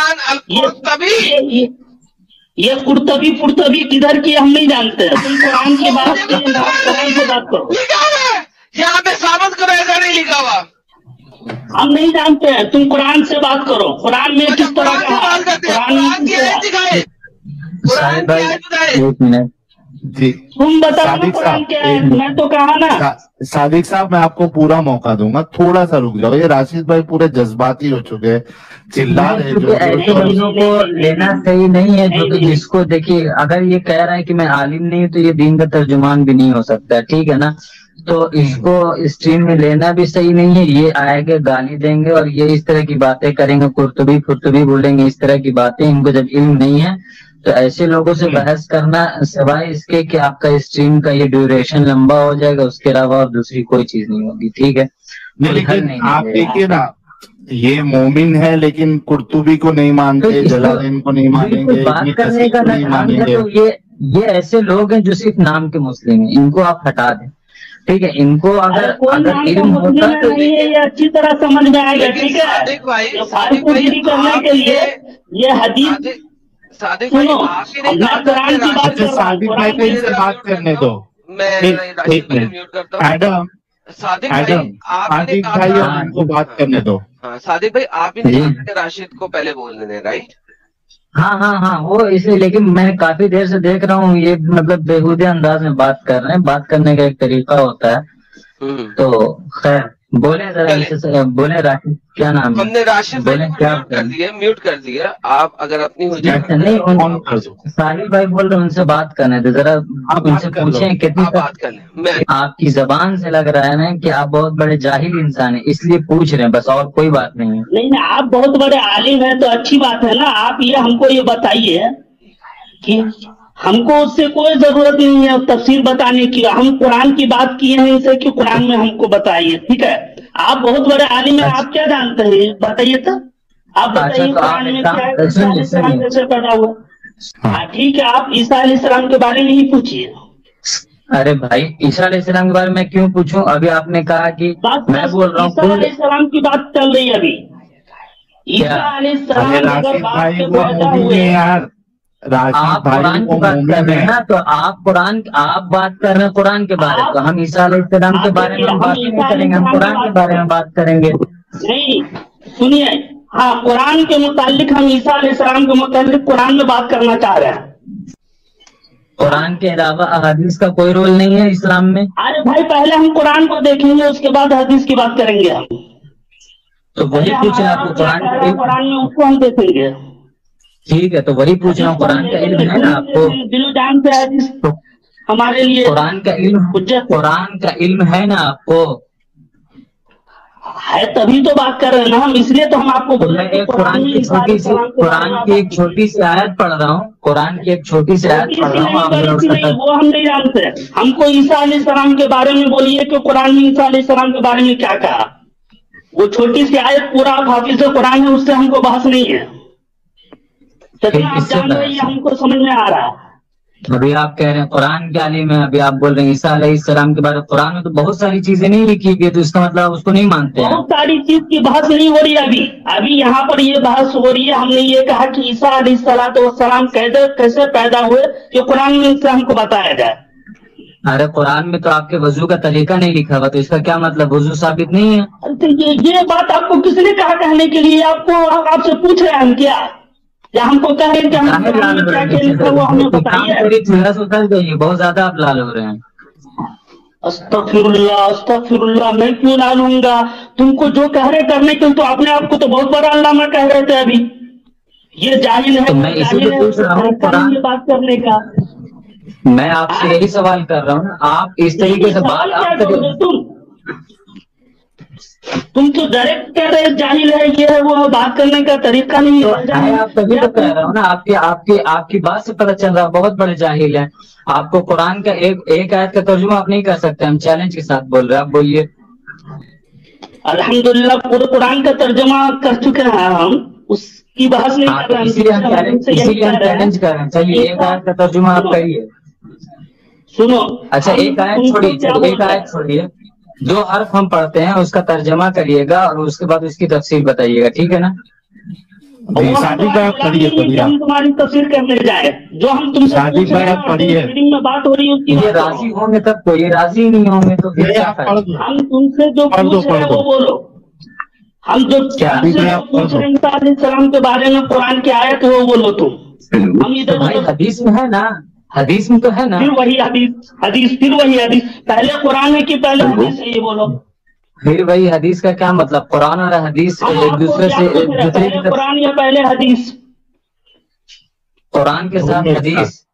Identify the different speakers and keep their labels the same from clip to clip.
Speaker 1: कुरान अल-कुर्तबी,
Speaker 2: ये कुर्तबी पुर्तबी किधर की हम नहीं जानते। तुम कुरान की बात कुरान से बात करो।
Speaker 1: लिखा हुआ है यहाँ पे, साबित करो, ऐसा नहीं लिखा हुआ।
Speaker 2: हम नहीं जानते हैं, तुम कुरान से बात करो। कुरान में किस तरह का
Speaker 1: बात करते हैं, कुरान की आयत दिखाए, कुरान की आयत दिखाए।
Speaker 3: एक मिनट जी,
Speaker 2: तुम बताओ ना कुरान क्या है। मैं तो कहा ना
Speaker 3: सादिक साहब, मैं आपको पूरा मौका दूंगा, थोड़ा सा रुक जाओ। ये राशिद भाई पूरे जज्बाती हो चुके हैं, चिल्ला रहे जो
Speaker 4: ऐसे बंदों को लेना सही नहीं है, जो कि जिसको देखिए अगर ये कह रहा है कि मैं आलिम नहीं हूँ तो ये दीन का तर्जुमान भी नहीं हो सकता, ठीक है ना। तो इसको स्ट्रीम में लेना भी सही नहीं है। ये आएंगे गाली देंगे और ये इस तरह की बातें करेंगे, कुर्तुबी फुर्तुबी बोलेंगे, इस तरह की बातें। इनको जब इल्म नहीं है तो ऐसे लोगों से बहस करना सिवाय इसके कि आपका स्ट्रीम का ये ड्यूरेशन लंबा हो जाएगा, उसके अलावा और दूसरी कोई चीज नहीं होगी, ठीक है।
Speaker 3: लेकिन आप देखिए ना, ये मोमिन है लेकिन कुर्तुबी को नहीं मानते, जलालैन को नहीं मानेंगे,
Speaker 4: बात करने का
Speaker 3: नहीं मानेंगे।
Speaker 4: तो ये ऐसे लोग हैं जो सिर्फ नाम के मुस्लिम हैं, इनको आप हटा दें, ठीक है। इनको अगर इल्म होता तो
Speaker 2: ये अच्छी तरह समझ में आएगा, ठीक है।
Speaker 1: सादिक भाई
Speaker 2: करने के लिए ये हदीस
Speaker 1: सादिक भाई,
Speaker 2: कुरान की बात कर,
Speaker 3: सादिक भाई को इनसे बात करने दो। एक मिनट एडम,
Speaker 1: सादिक
Speaker 3: भाई उनको बात करने दो।
Speaker 1: हाँ सादिक भाई, आप ही ने राशिद को पहले बोलने दें, राइट।
Speaker 4: हाँ वो इसलिए, लेकिन मैं काफी देर से देख रहा हूँ ये मतलब बेहुदे अंदाज में बात कर रहे हैं। बात करने का एक तरीका होता है। तो खैर बोले जरा, बोले राशिद क्या नाम है?
Speaker 1: हमने राशिद
Speaker 4: बोले क्या
Speaker 1: म्यूट कर दिया। आप अगर अपनी
Speaker 4: नहीं, साहिल भाई बोल रहे उनसे बात करने दे जरा, आप उनसे पूछें कितनी
Speaker 1: बात करने।
Speaker 4: आपकी जबान से लग रहा है ना कि आप बहुत बड़े जाहिल इंसान हैं, इसलिए पूछ रहे हैं बस, और कोई बात नहीं है।
Speaker 2: नहीं, आप बहुत बड़े आलिम हैं तो अच्छी बात है ना। आप ये हमको ये बताइए कि हमको उससे कोई जरूरत नहीं है तफसीर बताने की। हम कुरान की बात किए हैं इनसे कि कुरान में हमको बताइए, ठीक है। आप बहुत बड़े आलिम हैं, आप क्या जानते हैं बताइए तो। आप बताइए कुरान में क्या है, कैसे पैदा हुआ। हाँ ठीक है, आप ईसा अलैहिस्सलाम के बारे में ही पूछिए।
Speaker 4: अरे भाई, ईसा अलैहिस्सलाम के बारे में क्यों पूछूं? अभी आपने कहा कि मैं बोल रहा हूँ
Speaker 2: ईसा अलैहिस्सलाम की बात चल रही है अभी। ईसा अलैहिस्सलाम अगर बात के पैदा हुए यार,
Speaker 4: आप कुरान की बात कर रहे हैं ना, तो आप बात कर रहे हैं कुरान के बारे में, तो हम ईसा अलैहिस्सलाम के बारे में बात नहीं करेंगे, हम कुरान के बारे में बात करेंगे।
Speaker 2: नहीं सुनिए, हाँ कुरान के मुतालिक हम ईसा अलैहिस्सलाम के मुतालिक कुरान में बात करना चाह रहे हैं।
Speaker 4: कुरान के अलावा हदीस का कोई रोल नहीं है इस्लाम में।
Speaker 2: अरे भाई, पहले हम कुरान को देखेंगे, उसके बाद हदीस की बात करेंगे हम।
Speaker 4: तो वही पूछ रहे आपको,
Speaker 2: कुरान में उसको हम देखेंगे।
Speaker 4: ठीक है, तो वही पूछ रहा हूँ, कुरान का इल्म है ना आपको?
Speaker 2: दिलो जान से हदीस हमारे लिए
Speaker 4: कुरान का इल्म है ना आपको?
Speaker 2: है तभी तो बात कर रहे हैं ना हम, इसलिए तो हम आपको बोल रहे हैं।
Speaker 4: कुरान की एक छोटी सी आयत पढ़ रहा हूँ, कुरान की एक छोटी सी आयत पढ़ रहा हूँ,
Speaker 2: वो हम नहीं जानते। हमको ईसा अलैहिस्सलाम के बारे में बोलिए कि कुरान में ईसा अलैहिस्सलाम के बारे में क्या कहा। वो छोटी सी आयत पूरा हाफिज कुरान है, उससे हमको बहस नहीं है। आप जान रहे हैं, हमको समझ में आ रहा है।
Speaker 4: अभी आप कह रहे हैं कुरान के आलिम है, अभी आप बोल रहे हैं ईसा अलैहिस्सलाम के बारे में। कुरान में तो बहुत सारी चीजें नहीं लिखी गई, तो इसका मतलब उसको नहीं मानते हैं।
Speaker 2: बहुत सारी चीज की बहस नहीं हो रही है अभी यहाँ पर ये बहस हो रही है। हमने ये कहा कि ईसा अलैहिस्सलाम कैसे पैदा हुए, कि कुरान में इससे हमको बताया जाए।
Speaker 4: अरे कुरान में तो आपके वजू का तरीका नहीं लिखा हुआ, तो इसका क्या मतलब? वजू साबित नहीं है।
Speaker 2: तो ये बात आपको किसने कहा कहने के लिए? आपसे पूछ रहे हैं हम क्या, या हमको कह रहे हैं कि हम क्या लिखा हुआ हमें बताइए।
Speaker 4: बहुत ज्यादा आप लाल हो रहे हैं।
Speaker 2: अस्तगफिरुल्लाह, मैं क्यों लाल हूँगा? तुमको जो कह रहे करने के, तो अपने आप को तो बहुत बड़ा अल्लामा कह रहे थे अभी। ये जाहिल है,
Speaker 4: तो मैं इसीलिए पूछ रहा हूँ कुरान
Speaker 2: बात करने का।
Speaker 4: मैं आपसे यही सवाल कर रहा हूँ, आप इस तरीके से बात आप
Speaker 2: तुम तो डायरेक्ट कह रहे जाहिल है, ये है वो, बात करने का तरीका नहीं है।
Speaker 4: आप तभी तो कह रहा हूँ ना, आपकी बात से पता चल रहा है बहुत बड़े जाहिल हैं। आपको कुरान का एक आयत का तर्जुमा आप नहीं कर सकते, हम चैलेंज के साथ बोल रहे हैं, आप बोलिए।
Speaker 2: अल्हम्दुलिल्लाह पूरे कुरान का तर्जुमा कर चुके हैं हम, उसकी बहस नहीं कर रहे हैं,
Speaker 4: इसीलिए हम चैलेंज कर रहे हैं। चलिए एक आयत का तर्जुमा आप करिए।
Speaker 2: सुनो,
Speaker 4: अच्छा एक आयत छोड़िए, जो हर्फ हम पढ़ते हैं उसका तर्जमा करिएगा और उसके बाद उसकी तफसीर बताइएगा, ठीक है ना?
Speaker 3: शादी भाई आप पढ़िए पढ़िए,
Speaker 2: हम तुम्हारी तफसीर करने जाए, जो हम तुमसे
Speaker 3: शादी
Speaker 2: पूछ रहे
Speaker 3: भाई
Speaker 2: हैं
Speaker 3: आप पढ़िए।
Speaker 2: मीटिंग में बात हो रही है उसकी
Speaker 4: ये
Speaker 2: बात करो।
Speaker 4: राजी होंगे तब तो, ये राजी नहीं होंगे तो फिर
Speaker 3: ये
Speaker 4: क्या
Speaker 3: आप
Speaker 4: फायदा?
Speaker 3: पढ़ दो,
Speaker 2: हम तुमसे जो
Speaker 3: पढ़ दो,
Speaker 2: पूछ रहे हैं
Speaker 3: पढ़ दो।
Speaker 2: वो बोलो। हम जो
Speaker 4: क्या?
Speaker 2: तुमसे
Speaker 3: शादी भाई
Speaker 2: जो
Speaker 3: आप पढ़
Speaker 2: पूछ
Speaker 3: दो।
Speaker 2: रहे हैं ईसा अलैहिस्सलाम के बारे में, कुरान की आयत है वो बोलो तुम। हम
Speaker 4: तो
Speaker 2: इधर
Speaker 4: भाई
Speaker 2: उधर
Speaker 4: हदीस में है ना, हदीस में तो है ना।
Speaker 2: फिर वही हदीस फिर वही हदीस, पहले कुरान है कि पहले हदीस है ये बोलो।
Speaker 4: फिर वही हदीस का क्या मतलब? कुरान और हदीस
Speaker 2: हम
Speaker 4: एक
Speaker 2: आपको
Speaker 4: दूसरे
Speaker 2: क्या
Speaker 4: से,
Speaker 2: पूछ
Speaker 4: एक
Speaker 2: रहे हैं,
Speaker 4: दूसरे की
Speaker 2: पहले
Speaker 4: तरफ,
Speaker 2: कुरान या पहले हदीस?
Speaker 4: कुरान के साथ हदीस,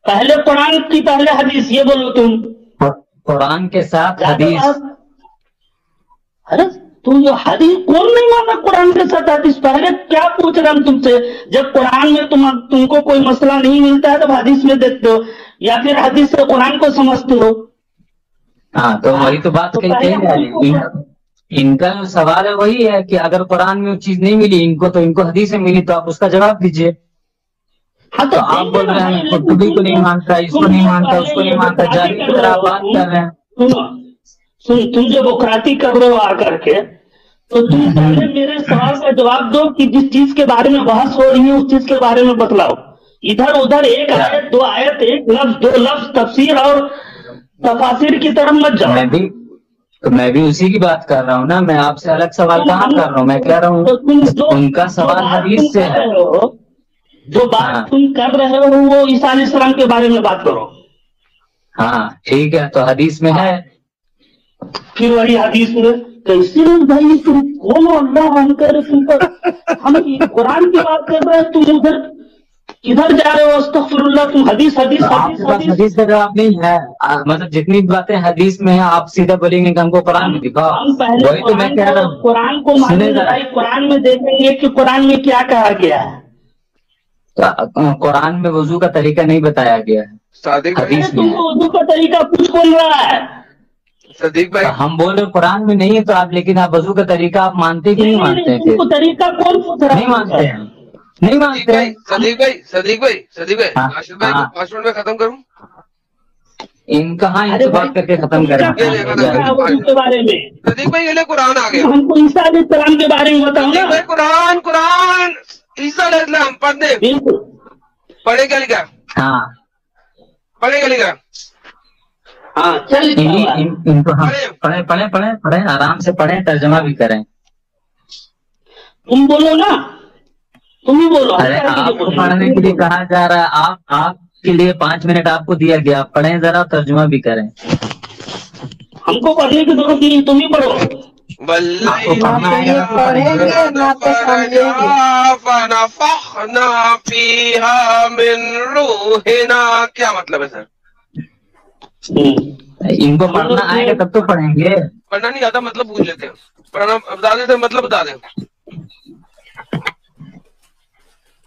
Speaker 2: पहले कुरान की पहले हदीस, ये बोलो तुम।
Speaker 4: कुरान के साथ
Speaker 2: ज्यादा
Speaker 4: हदीस।
Speaker 2: बात- अरे तुम जो हदीस कौन नहीं माना कुरान के साथ हदीस? पहले क्या पूछ रहे हम तुमसे? जब कुरान में तुमको कोई मसला नहीं मिलता है तब हदीस में देखते हो, या फिर हदीस से कुरान को समझते हो?
Speaker 4: हाँ तो वही तो बात
Speaker 2: तो
Speaker 4: कही
Speaker 2: पहले
Speaker 4: जा रही है। इनका जो सवाल है वही है कि अगर कुरान में वो चीज नहीं मिली इनको तो इनको हदीस में मिली, तो आप उसका जवाब दीजिए।
Speaker 2: हाँ
Speaker 4: तो आप बोल रहे हैं कुर्तुबी को नहीं मानता, इसको नहीं मानता, उसको नहीं मानता, जारी की तरह आप बात कर रहे हैं।
Speaker 2: तुम जो बकराती कर रहे हो आकर के, तो तुम पहले मेरे सवाल का जवाब दो कि जिस चीज के बारे में बहस हो रही है उस चीज के बारे में बतलाओ। इधर उधर एक आयत दो आयत, एक लफ्ज दो लफ्ज, तफसीर और तफासिर की तरफ मत जाओ।
Speaker 4: मैं भी उसी की बात कर रहा हूँ ना, मैं आपसे अलग सवाल कहाँ कर रहा हूँ। मैं कह रहा हूँ
Speaker 2: तो तुम जो
Speaker 4: उनका सवाल हदीस से है।
Speaker 2: जो बात तुम कर रहे हो वो ईसा अलैहिस्सलाम के बारे में बात करो।
Speaker 4: हाँ ठीक है, तो हदीस में है।
Speaker 2: फिर वही हदीस में कैसे भाई तुम कौन अल्लाह हम कर तुम पर, हम कुरान की बात कर रहे हैं, तुम उधर इधर जा रहे हो। अस्तगफिरुल्लाह, तुम हदीस हदीस
Speaker 4: तो
Speaker 2: हदीस
Speaker 4: आपके पास
Speaker 2: हदीस
Speaker 4: हदीस का जवाब नहीं है। मतलब जितनी बातें हदीस में है आप सीधा बोलेंगे कि हमको कुरान में दिखाओ।
Speaker 2: हम पहले
Speaker 4: वही तो मैं कह रहा हूँ।
Speaker 2: कुरान को
Speaker 4: सुने
Speaker 2: मानेंगे
Speaker 4: जरा।
Speaker 2: भाई, कुरान में देखेंगे कि कुरान में क्या कहा गया है।
Speaker 4: कुरान में वजू का तरीका नहीं बताया गया है,
Speaker 1: सादिक भाई,
Speaker 4: हदीस में है।
Speaker 2: तुमको वजू का तरीका पूछ कौन रहा है?
Speaker 1: सदीक भाई,
Speaker 4: तो हम बोल रहे कुरान में नहीं है तो आप, लेकिन आप वजू का तरीका आप मानते कि नहीं मानते हैं?
Speaker 2: तुमको तरीका कौन पूछ रहा है?
Speaker 4: नहीं मानते हैं, नहीं
Speaker 1: सदीक
Speaker 4: मानते
Speaker 1: भाई,
Speaker 4: हैं।
Speaker 1: सदीक भाई,
Speaker 4: हाँ,
Speaker 1: राशिद भाई को
Speaker 4: हाँ।
Speaker 1: 5 मिनट में खत्म करूं?
Speaker 4: इन कहाँ इनसे बात करके खत्म
Speaker 2: क्या
Speaker 4: करें?
Speaker 2: पूछ रहा है वजू के बारे में?
Speaker 1: सदीक भाई, ये ले कुरान आ गया।
Speaker 2: हमको ईसा अलैहिस्सलाम के बारे में बताओ
Speaker 1: सदीक
Speaker 2: ना।
Speaker 1: भाई, कुरान कुरान ईसा अलैहिस्सलाम पढ़ दे।
Speaker 2: बिल्कुल।
Speaker 1: पढ़े क्या लिखा?
Speaker 4: हाँ
Speaker 1: पढ़े क्या लिखा?
Speaker 2: हाँ चल
Speaker 4: इनको हम पढ़े पढ़े पढ़े पढ़े आराम से पढ़े, तर्जमा भी करें।
Speaker 2: तुम बोलो ना, तुम ही बोलो।
Speaker 4: अरे आपको पढ़ने के लिए कहा जा रहा है, आपके लिए 5 मिनट आपको दिया गया, पढ़ें जरा, तर्जुमा भी करें।
Speaker 2: हमको पढ़ने की जरूरत नहीं, तुम ही पढ़ो।
Speaker 4: आपको पढ़ना आएगा तो पढ़ेंगे।
Speaker 1: क्या मतलब है सर?
Speaker 4: इनको पढ़ना आएगा तब तो पढ़ेंगे।
Speaker 1: पढ़ना नहीं आता मतलब पूछ लेते हैं, पढ़ना बता देते मतलब बता दें।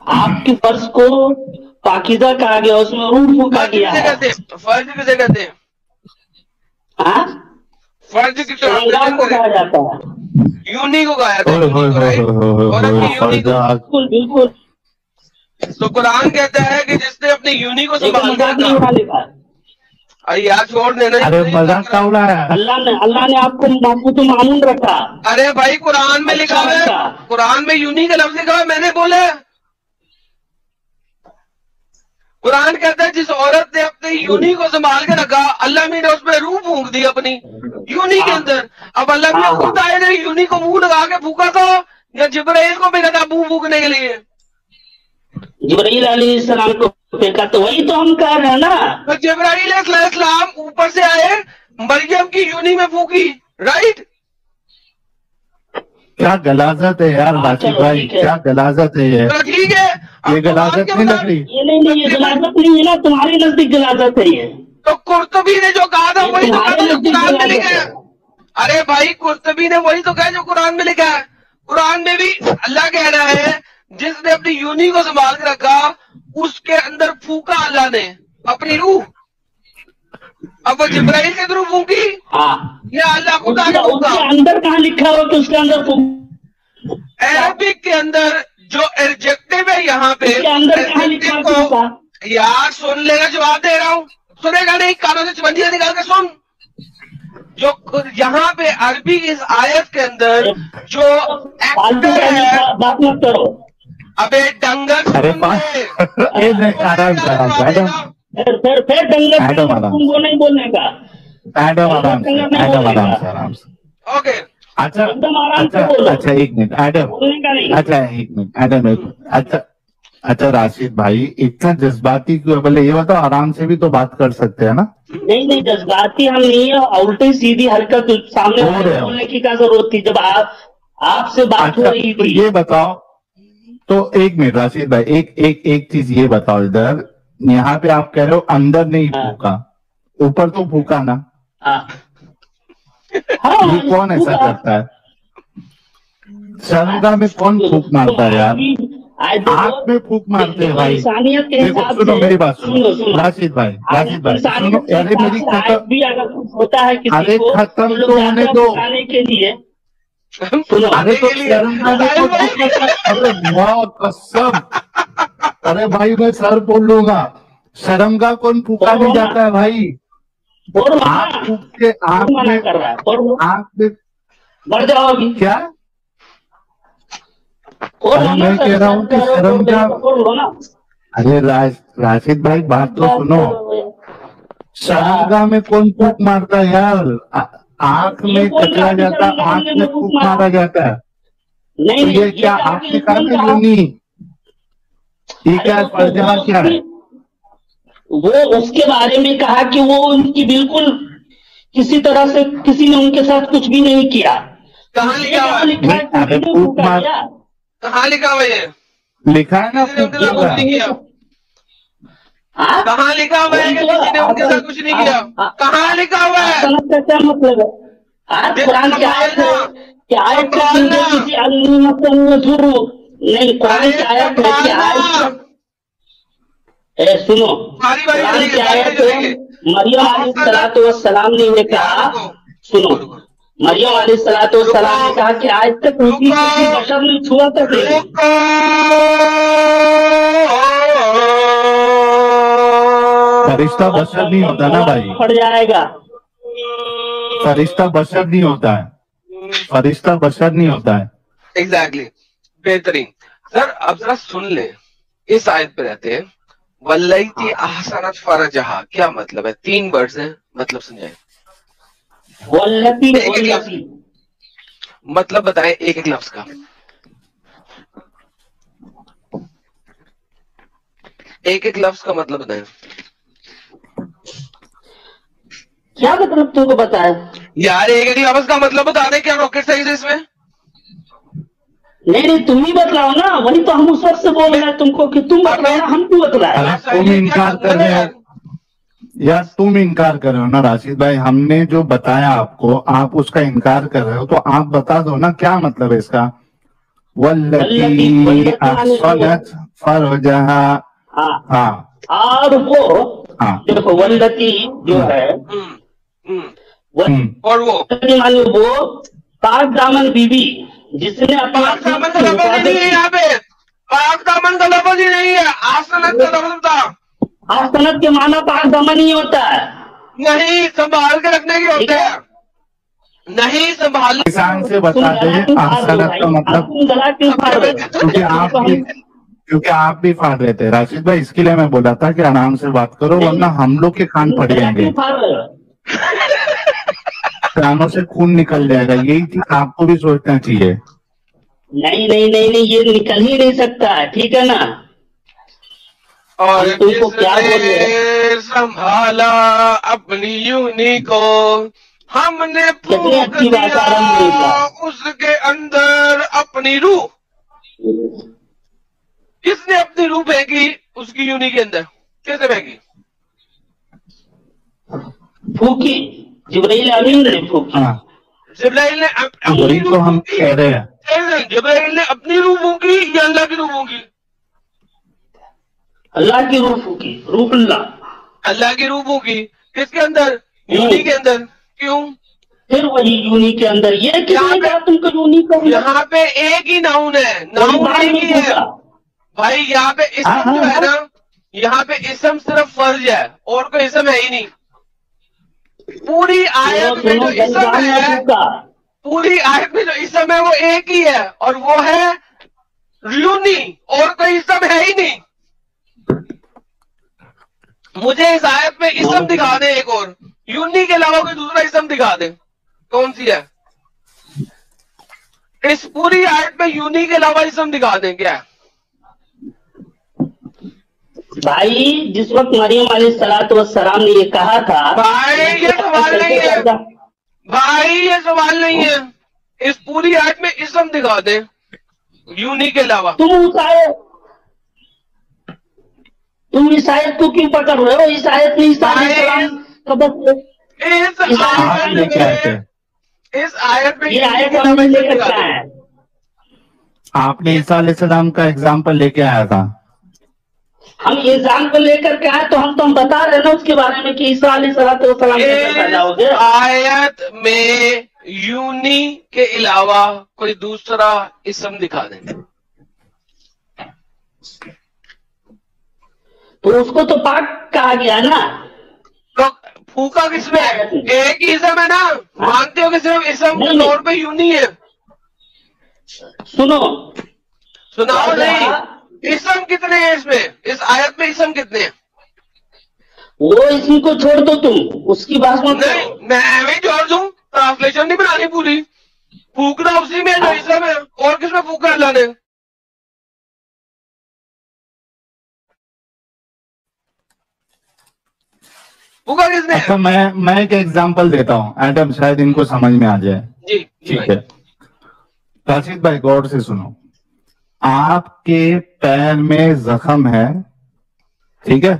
Speaker 2: आपके फर्ज को पाकीज़ा कहा गया, उसमें रूह फूका गया है।
Speaker 1: फर्ज किसे कहते हैं?
Speaker 2: हाँ?
Speaker 1: फर्ज किसे
Speaker 2: श्रृंगार को कहा जाता है।
Speaker 1: यूनी को कहा जाता है।
Speaker 2: बिल्कुल बिल्कुल।
Speaker 1: तो कुरान कहता है कि जिसने अपनी यूनी को संभाल
Speaker 2: मजाक नहीं उड़ा लेगा।
Speaker 1: अरे यार छोड़ देना।
Speaker 3: अरे मजाक का उड़ा रहा है।
Speaker 2: अल्लाह ने आपको तो मामून रखा।
Speaker 1: अरे भाई कुरान में लिखा है, कुरान में यूनी का लफ्ज लिखा है, मैंने बोला। कुरान कहता है जिस औरत ने अपनी यूनी को संभाल के रखा, अल्लाह ने उसमें रूह फूंक दी अपनी यूनी के अंदर। अब अल्लाह ने खुद आए ने यूनी को मुंह लगा के फूका था या जिब्राइल को भेजा था मुंह फूकने के लिए?
Speaker 2: जिब्राइल अलैहिस्सलाम को फेंका, तो वही तो हम कह रहे हैं ना।
Speaker 1: तो जिब्राइल अलैहिस्सलाम ऊपर से आए, मरियम की यूनी में फूकी, राइट?
Speaker 3: क्या गलाजत है यार राशिद भाई, क्या गलाजत है ये।
Speaker 1: तो ठीक है,
Speaker 3: ये गलाजत नहीं लग रही।
Speaker 2: ये नहीं, ये गलाजत नहीं है ना, तुम्हारे नजदीक गलाजत है ये।
Speaker 1: तो कुर्तुबी ने जो कहा था वही तो कहा था जो कुरान में लिखा है। अरे भाई कुर्तुबी ने वही तो कहा जो कुरान में लिखा है। कुरान में भी अल्लाह कह रहा है जिसने अपनी यूनी को संभाल के रखा उसके अंदर फूका अल्लाह ने अपनी रूह। अब वो जिब्राइल के थ्रू फूकी या अल्लाह खुदा ने फूका?
Speaker 2: अंदर कहाँ लिखा हो कि उसके अंदर
Speaker 1: अरबिक के अंदर जो एडजेक्टिव है यहाँ पे,
Speaker 2: अंदर कहाँ लिखा
Speaker 1: को यार सुन लेगा, जवाब दे रहा हूँ। सुनेगा नहीं, कानों से चिमंजियां निकाल के सुन। जो यहाँ पे अरबी इस आयत के अंदर जो
Speaker 2: फालतू
Speaker 1: एक्टर है,
Speaker 2: बात मत करो।
Speaker 1: अबे डंगर
Speaker 3: अरे आराम से मैडम,
Speaker 2: फिर डंगर तुमको नहीं बोलने का।
Speaker 3: मैडम आराम से, मैडम आराम से, आराम से।
Speaker 1: ओके
Speaker 3: अच्छा
Speaker 2: एकदम आराम से
Speaker 3: अच्छा
Speaker 2: बोलो।
Speaker 3: अच्छा, एक मिनट मैडम,
Speaker 2: बोलने का नहीं।
Speaker 3: अच्छा एक मिनट मैडम, अच्छा अच्छा राशिद भाई इतना जज्बाती क्यों? बोले ये बताओ, आराम से भी तो बात कर सकते हैं ना?
Speaker 2: नहीं जज्बाती हम नहीं है, उल्टी सीधी हरकत सामने
Speaker 3: हो रहे हो।
Speaker 2: बोलने की क्या जरूरत थी जब आपसे बात हो
Speaker 3: अच्छा
Speaker 2: रही
Speaker 3: तो
Speaker 2: थी।
Speaker 3: ये बताओ, तो एक मिनट राशिद भाई, एक चीज ये बताओ, इधर यहाँ पे आप कह रहे हो अंदर नहीं
Speaker 2: हाँ।
Speaker 3: फूका, ऊपर तो फूका ना?
Speaker 2: हाँ
Speaker 3: ये कौन ऐसा करता है? शर्मगाह में कौन फूक मारता है यार? आंख में फूक मारते हैं भाई।
Speaker 2: इंसानियत के
Speaker 3: देखो
Speaker 2: हिसाब
Speaker 3: सुनो
Speaker 2: से
Speaker 3: मेरी बात, सुनो
Speaker 2: सुनो।
Speaker 3: राशिद भाई सुनो,
Speaker 2: इंसानियत के
Speaker 3: अरे मेरी
Speaker 2: हिसाब से भी अगर कुछ होता है किसी
Speaker 3: अरे
Speaker 2: को
Speaker 3: खत्म
Speaker 2: लोग
Speaker 3: तो होने
Speaker 2: जाते हैं
Speaker 3: दो।
Speaker 2: बताने के लिए। सुनो
Speaker 3: अरे तो शर्मगाह में कौन फूक मारता है? अरे वाह कसम, अरे भाई मैं सर बोल लूंगा, शर्मगाह कौन फूका नहीं जाता है भाई?
Speaker 2: बोल
Speaker 3: आंख फूक के आंख
Speaker 2: मना
Speaker 3: में,
Speaker 2: कर रहा है, बोल
Speaker 3: आंख में
Speaker 2: मर जाओगी
Speaker 3: क्या?
Speaker 2: बोल
Speaker 3: अरे मैं कह रहा हूँ कि शर्मगाह,
Speaker 2: बोलो ना।
Speaker 3: अरे राशिद भाई बात तो सुनो, शर्मगाह में कौन फूक मारता है यार? आंख में कचरा जाता, आंख में फूक मारा जाता है।
Speaker 2: नहीं
Speaker 3: तो ये क्या आपने कहा ना यूनी, ये क्या फर्जमा क्या है?
Speaker 2: वो उसके बारे में कहा कि वो उनकी बिल्कुल किसी तरह से किसी ने उनके साथ कुछ भी नहीं किया।
Speaker 1: कहाँ लिखा हुआ है?
Speaker 2: लिखा है
Speaker 3: अरे
Speaker 2: किसी ने
Speaker 3: फूक
Speaker 2: फूका
Speaker 3: मार,
Speaker 2: दिया?
Speaker 1: कहाँ लिखा हुआ है ये?
Speaker 3: लिखा है ना
Speaker 1: किसी ने
Speaker 3: फूक
Speaker 1: उनके साथ कुछ नहीं किया?
Speaker 2: हाँ?
Speaker 1: कहाँ लिखा हुआ है कि किसी ने उनके साथ कुछ नहीं किया? कहाँ लिखा हुआ है?
Speaker 2: सनद का क्या मतलब है? आज कुरान की आयत है कि आयत का किसी नहीं, कुरान की आयत है कि आयत सुनो, कुरान की आयत है मरियम अलैहिस्सलाम ने कहा, सुनो मरियम अलैहिस्सलाम ने कहा कि आज तक उनकी किसी बशर ने छुआ तक नहीं।
Speaker 3: फरिश्ता बशर नहीं होता ना भाई,
Speaker 2: पड़ जाएगा।
Speaker 3: फरिश्ता बशर नहीं होता है, फरिश्ता बशर नहीं होता है।
Speaker 1: एग्जैक्टली बेहतरीन सर। अब जरा सुन ले, इस आयत पे रहते हैं वल्लैती अहसनत फरजहा, क्या मतलब है? 3 वर्ड्स हैं, मतलब समझाए।
Speaker 2: वल्लती
Speaker 1: मतलब बताएं एक एक लफ्ज का, एक एक लफ्ज का मतलब बताएं।
Speaker 2: क्या मतलब तुमको बताया
Speaker 1: यार एक एक लफ्ज का मतलब बता दे, क्या रॉकेट साइंस है इसमें?
Speaker 2: नहीं तुम ही बतलाओ ना, वही तो हम उस वक्त से बोल रहे हैं तुमको कि तुम बतलाओ ना, हम क्यों बतलाए?
Speaker 3: अरे तुम इनकार कर रहे हो यार, तुम इनकार कर रहे हो ना राशिद भाई, हमने जो बताया आपको आप उसका इनकार कर रहे हो, तो आप बता दो ना क्या मतलब है इसका। वल्लती अहसनत फरजहा, हाँ
Speaker 2: और वो
Speaker 3: हाँ
Speaker 2: देखो वल्लती जो है
Speaker 1: और वो
Speaker 2: मानो वो पाक दामन बीबी जिसने
Speaker 1: पाक दामन का लफ्ज ही नहीं है यहाँ पे, पाक दामन का लफ्ज ही नहीं है, आसनत का लफ्ज था।
Speaker 2: आसनत के माना पाक दामन ही होता है,
Speaker 1: नहीं संभाल के रखने की होता है, नहीं संभाल।
Speaker 3: किसान से बता दे आसनत का मतलब, क्योंकि आप भी फाड़ रहे थे राशिद भाई, इसके लिए मैं बोला था कि आराम से बात करो वरना हम लोग के कान फट जाएंगे, कानों से खून निकल जाएगा। यही चीज आपको भी सोचना चाहिए।
Speaker 2: नहीं ये निकल ही नहीं सकता है, ठीक है ना?
Speaker 1: और
Speaker 2: तुमको क्या बोल रहे हैं?
Speaker 1: संभाला अपनी यूनी को, हमने
Speaker 2: कितनी अच्छी बात आरंभ हुई
Speaker 1: उसके अंदर अपनी रूह। किसने अपनी रूह फेंकी उसकी यूनी के अंदर? कैसे फेंकी?
Speaker 2: फूकी, जिब्राइल अमीन ने फूकी।
Speaker 1: जिब्राइल ने
Speaker 3: वही तो हम कह रहे हैं,
Speaker 1: जिब्राइल ने अपनी रूह फूकी या अल्लाह की रूह फूकी?
Speaker 2: अल्लाह की रूह फूकी, रूहुल्लाह,
Speaker 1: अल्लाह की रूह फूकी। किसके अंदर? यूनी के अंदर। क्यों?
Speaker 2: फिर वही यूनी के अंदर। ये किसने कहा तुमको यूनी का?
Speaker 1: यहाँ पे एक ही नाउन है, नाउन एक ही है भाई। यहाँ पे इसम जो है ना, यहाँ पे इसम सिर्फ फर्ज है और कोई इसम है ही नहीं। पूरी आयत में जो इसम है,
Speaker 2: का
Speaker 1: पूरी आयत में जो इसम है वो एक ही है, और वो है यूनी, और कोई इसम है ही नहीं। मुझे इस आयत में इसम दिखा दे एक और, यूनी के अलावा कोई दूसरा इसम दिखा दे, कौन सी है? इस पूरी आयत में यूनी के अलावा इसम दिखा दें क्या?
Speaker 2: भाई जिस वक्त मरियम अलैहिस्सलातु वस्सलाम ने ये कहा था,
Speaker 1: भाई ये सवाल नहीं है, भाई ये सवाल नहीं है। इस पूरी आयत में इसम दिखा दे यूनी के अलावा।
Speaker 2: तुम इस आयत को क्यों पकड़ रहे हो? इस आयत में ईसा अलैहिस्सलाम का बस
Speaker 1: इस आयत में
Speaker 2: ये आयत हमने लेकर क्या है?
Speaker 3: आपने ईसा अलैहिस्सलाम का एग्जाम्पल लेके आया था।
Speaker 2: हम एग्जाम्पल लेकर के आए तो हम बता रहे ना उसके बारे में कि ईसा अलैहिस्सलातु वस्सलाम कैसे पैदा हो गए।
Speaker 1: आयत में यूनी के अलावा कोई दूसरा इसम दिखा दें।
Speaker 2: तो उसको तो पाक कहा गया ना।
Speaker 1: तो फूका किसमें है? एक ही इसम है ना, मानते हो कि सिर्फ इसम के तौर पे यूनी है?
Speaker 2: सुनो,
Speaker 1: सुनाओ नहीं, इसम कितने हैं इसमें? इस आयत में इसम कितने हैं?
Speaker 2: वो इसम को छोड़ दो, तुम उसकी बात मत
Speaker 1: नहीं,
Speaker 2: करो।
Speaker 1: मैं भी जोड़ दूं, ट्रांसलेशन नहीं बनानी पूरी, फूकना उसी में जो इसम है, और किसमें फूका अल्लाह ने? फूका किसने?
Speaker 3: अच्छा, मैं एक एग्जांपल देता हूँ एडम, शायद इनको समझ में आ जाए।
Speaker 1: जी
Speaker 3: ठीक है, राशिद भाई गौर से सुनो। आपके पैर में जख्म है, ठीक है,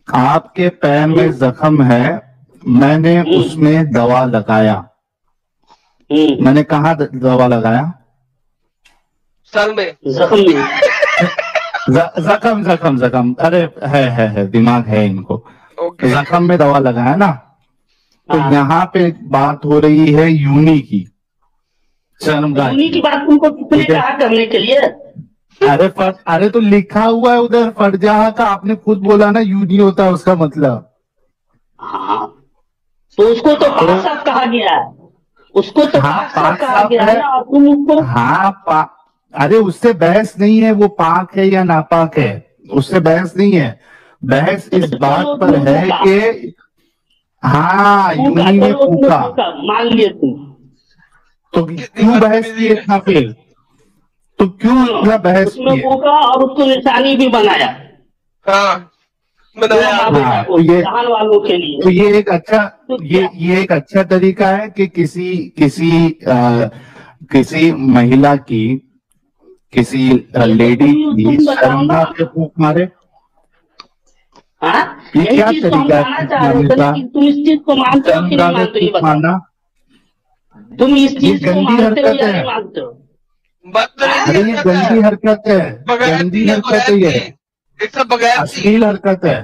Speaker 3: आपके पैर में जख्म है, मैंने उसमें दवा लगाया। मैंने कहा दवा लगाया?
Speaker 1: सर में,
Speaker 2: जख्म में।
Speaker 3: जख्म जख्म जख्म, अरे है दिमाग है इनको।
Speaker 1: ओके।
Speaker 3: जख्म में दवा लगाया ना, तो
Speaker 2: हाँ।
Speaker 3: यहाँ पे बात हो रही है यूनी की, शर्मगाह
Speaker 2: यूनी की बात तुमको किसने
Speaker 3: ठीक है।
Speaker 2: कहा करने के लिए?
Speaker 3: अरे तो लिखा हुआ है उधर फरजाह का, आपने खुद बोला ना यूनी होता है उसका मतलब।
Speaker 2: हाँ, तो उसको तो पाक साफ कहा गया है, उसको तो
Speaker 3: हाँ,
Speaker 2: पाक साफ
Speaker 3: पाक
Speaker 2: कहा
Speaker 3: साफ
Speaker 2: गया
Speaker 3: है।
Speaker 2: है ना, और तुम उसको
Speaker 3: हाँ अरे उससे बहस नहीं है, वो पाक है या नापाक है, उससे बहस नहीं है। बहस इस बात पर है कि हाँ यूनी ने फूका,
Speaker 2: मान लिए तुम।
Speaker 3: तो क्यों बहस की इतना फिर? तो क्यों इतना बहस
Speaker 2: उसमें
Speaker 3: की?
Speaker 2: फूका और उसको निशानी भी बनाया।
Speaker 1: हाँ बनाया।
Speaker 3: हाँ, तो ये
Speaker 2: जहान वालों के लिए।
Speaker 3: तो ये एक अच्छा ये एक अच्छा तरीका है कि किसी महिला की, किसी लेडी की शर्मगाह पे फूंक मारे।
Speaker 2: हाँ,
Speaker 3: ये
Speaker 2: यही
Speaker 3: क्या
Speaker 2: चीज तो हम
Speaker 3: तरीका
Speaker 2: मानना
Speaker 3: है
Speaker 2: चाह रहे थे,
Speaker 3: का?
Speaker 2: लेकिन तुम इस चीज को मानते हो कि नहीं
Speaker 3: शर्मगाह में
Speaker 2: मानते हो? ये
Speaker 3: फूंक
Speaker 2: बताओ,
Speaker 3: मारना
Speaker 2: तुम इस चीज को
Speaker 3: गंदी
Speaker 2: मानते हो
Speaker 3: हरकत
Speaker 2: या
Speaker 3: है।
Speaker 2: नहीं मानते हो?
Speaker 3: अरे ये गंदी हरकत है, गंदी हरकत है, ये
Speaker 1: बगैर
Speaker 3: अश्लील हरकत है,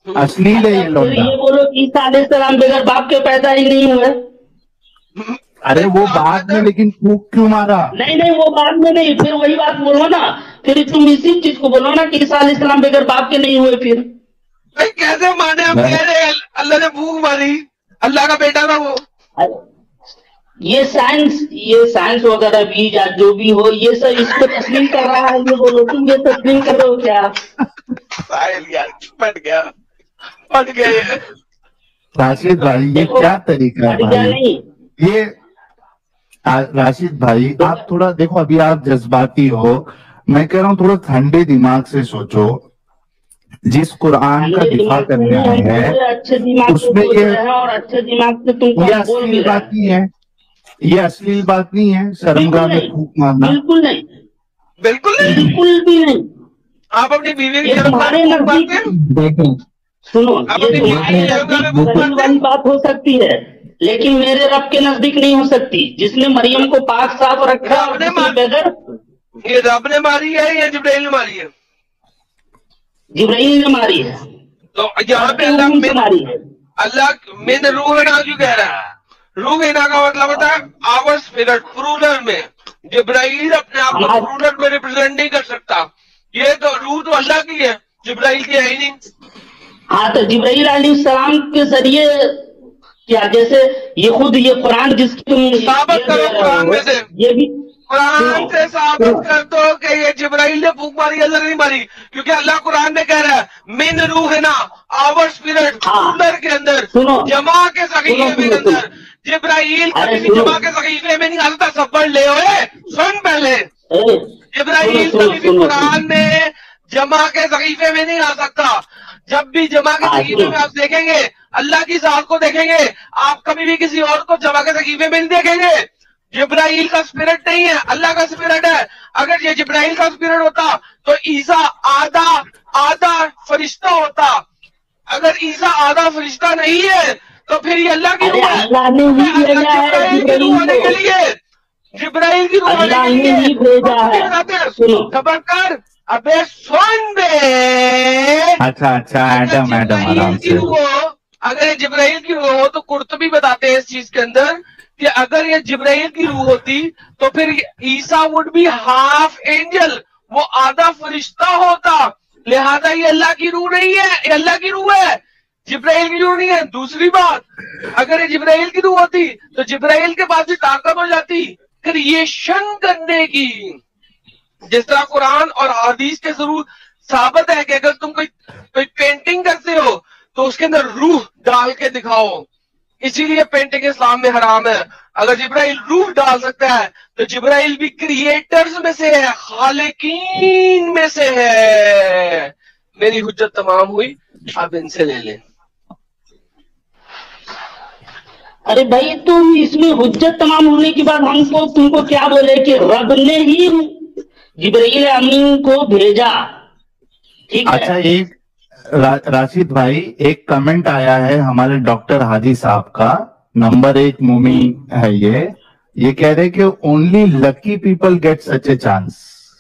Speaker 3: अश्लील है ये
Speaker 2: फिर
Speaker 3: लौंडा।
Speaker 2: ये बोलो कि ईसा अलैहिस्सलाम बगैर बाप के पैदा ही नहीं हुए।
Speaker 3: अरे वो बाद में, लेकिन फूंक क्यों मारा?
Speaker 2: नहीं वो बाद में नहीं, फिर वही बात बोलो ना, फिर तुम इसी चीज को बोलो ना कि ईसा अलैहिस्सलाम बगैर बाप के नहीं हुए। फिर
Speaker 1: भाई कैसे माने हम? कह रहे हैं अल्लाह ने भूख मारी, अल्लाह का बेटा था वो।
Speaker 2: ये साइंस वगैरह भी या जो भी हो, ये सब इसको तस्लीम कर रहा है। ये बोलो तुम ये तस्लीम कर रहे हो क्या?
Speaker 1: यार पट गया ये।
Speaker 3: राशिद भाई ये क्या तरीका है भाई?
Speaker 2: नहीं,
Speaker 3: ये राशिद भाई आप थोड़ा देखो, अभी आप जज्बाती हो, मैं कह रहा हूँ थोड़ा ठंडे दिमाग से सोचो। जिस कुरान का दिफा करने आए हैं
Speaker 2: अच्छे दिमाग
Speaker 3: उसमें
Speaker 2: से ये और अच्छे दिमाग से तुम
Speaker 3: ये
Speaker 2: बोल भी
Speaker 3: अश्लील
Speaker 2: रहे
Speaker 3: बात नहीं है, ये अश्लील बात नहीं है शर्मगाह में फूंक मारना।
Speaker 2: बिल्कुल नहीं,
Speaker 1: बिल्कुल नहीं।
Speaker 2: बिल्कुल भी नहीं।
Speaker 1: आप अपनी बीवी की
Speaker 2: ये तुम्हारे नजदीक,
Speaker 4: देखें
Speaker 2: सुनो,
Speaker 1: अब
Speaker 2: ये
Speaker 1: अपनी
Speaker 2: तुम्हारे
Speaker 1: बीवी की
Speaker 2: नजदीक सही वाली बात हो सकती है, लेकिन मेरे रब के नजदीक नहीं हो सकती, जिसने मरियम को पाक साफ रखा और बगैर।
Speaker 1: ये रब ने मारी है या जिब्राइल ने मारी है?
Speaker 2: जिब्राइल ने मारी है।
Speaker 1: तो यहाँ पे
Speaker 2: अल्लाह मारी है।
Speaker 1: अल्लाह में रूह ना क्यों कह रहा है? रूह ना का मतलब होता है आवर स्पिरिट, प्रूलर में। जिब्राइल अपने आप को प्रूलर में रिप्रेजेंट नहीं कर सकता। ये तो रूह तो अल्लाह की है, जिब्राइल की है ही नहीं।
Speaker 2: हाँ, तो जिब्राइल अलैहिस्सलाम के जरिए क्या, जैसे ये खुद ये कुरान जिसकी तुम
Speaker 1: साबित करो कुरान में से,
Speaker 2: ये भी
Speaker 1: कुरान से साबित कर दो कि ये जिब्राइल ने फूंक मारी या नहीं मारी, क्योंकि अल्लाह कुरान में कह रहा है मिन रूह है ना, आवर स्पिरिट कूलर के अंदर, जमा के सकीफे के अंदर। जिब्राइल कभी भी जमा के सकीफे में नहीं आता, सब पढ़ ले ओए, सुन पहले। जिब्राइल कभी भी कुरान में जमा के सकीफे में नहीं आ सकता। जब भी जमा के सकीफे में आप देखेंगे अल्लाह की जात को देखेंगे, आप कभी भी किसी और को जमा के सकीफे में नहीं देखेंगे। जिब्राइल का स्पिरिट नहीं है, अल्लाह का स्पिरिट है। अगर ये जिब्राइल का स्पिरिट होता तो ईसा आधा फरिश्ता होता। अगर ईसा आधा फरिश्ता नहीं है तो फिर ये अल्लाह की रूह है। जिब्राइल की रूह होने के लिए, जिब्राइल की रूह होने के लिए खबर कर, अबे सुन बे।
Speaker 3: अच्छा एडम आराम से।
Speaker 1: अगर ये जिब्राइल की रूह हो तो कुर्तुबी बताते हैं इस चीज के अंदर कि अगर ये जिब्राइल की रूह होती तो फिर ईसा वुड बी हाफ एंजल, वो आधा फरिश्ता होता। लिहाजा ये अल्लाह की रूह नहीं है, ये अल्लाह की रूह है, जिब्राइल की रूह नहीं है। दूसरी बात, अगर ये जिब्राइल की रूह होती तो जिब्राइल के पास भी ताकत हो जाती क्रिएशन करने की। जिस तरह कुरान और हदीस के जरूर साबित है कि अगर तुम कोई पेंटिंग करते हो तो उसके अंदर रूह डाल के दिखाओ, इसीलिए पेंटिंग इस्लाम में हराम है। अगर जिब्राइल रूह डाल सकता है तो जिब्राइल भी क्रिएटर्स में से है, खालिकीन में से है। मेरी हुज्जत तमाम हुई, अब इनसे ले लें।
Speaker 2: अरे भाई, तुम इसमें हुज्जत तमाम होने के बाद हमको तुमको क्या बोले कि रब ने ही जिब्राइल अमीन को भेजा, ठीक है।
Speaker 3: अच्छा, एक राशिद भाई, एक कमेंट आया है हमारे डॉक्टर हाजी साहब का, नंबर 1 मुमी है ये कह रहे कि only lucky people get such a chance,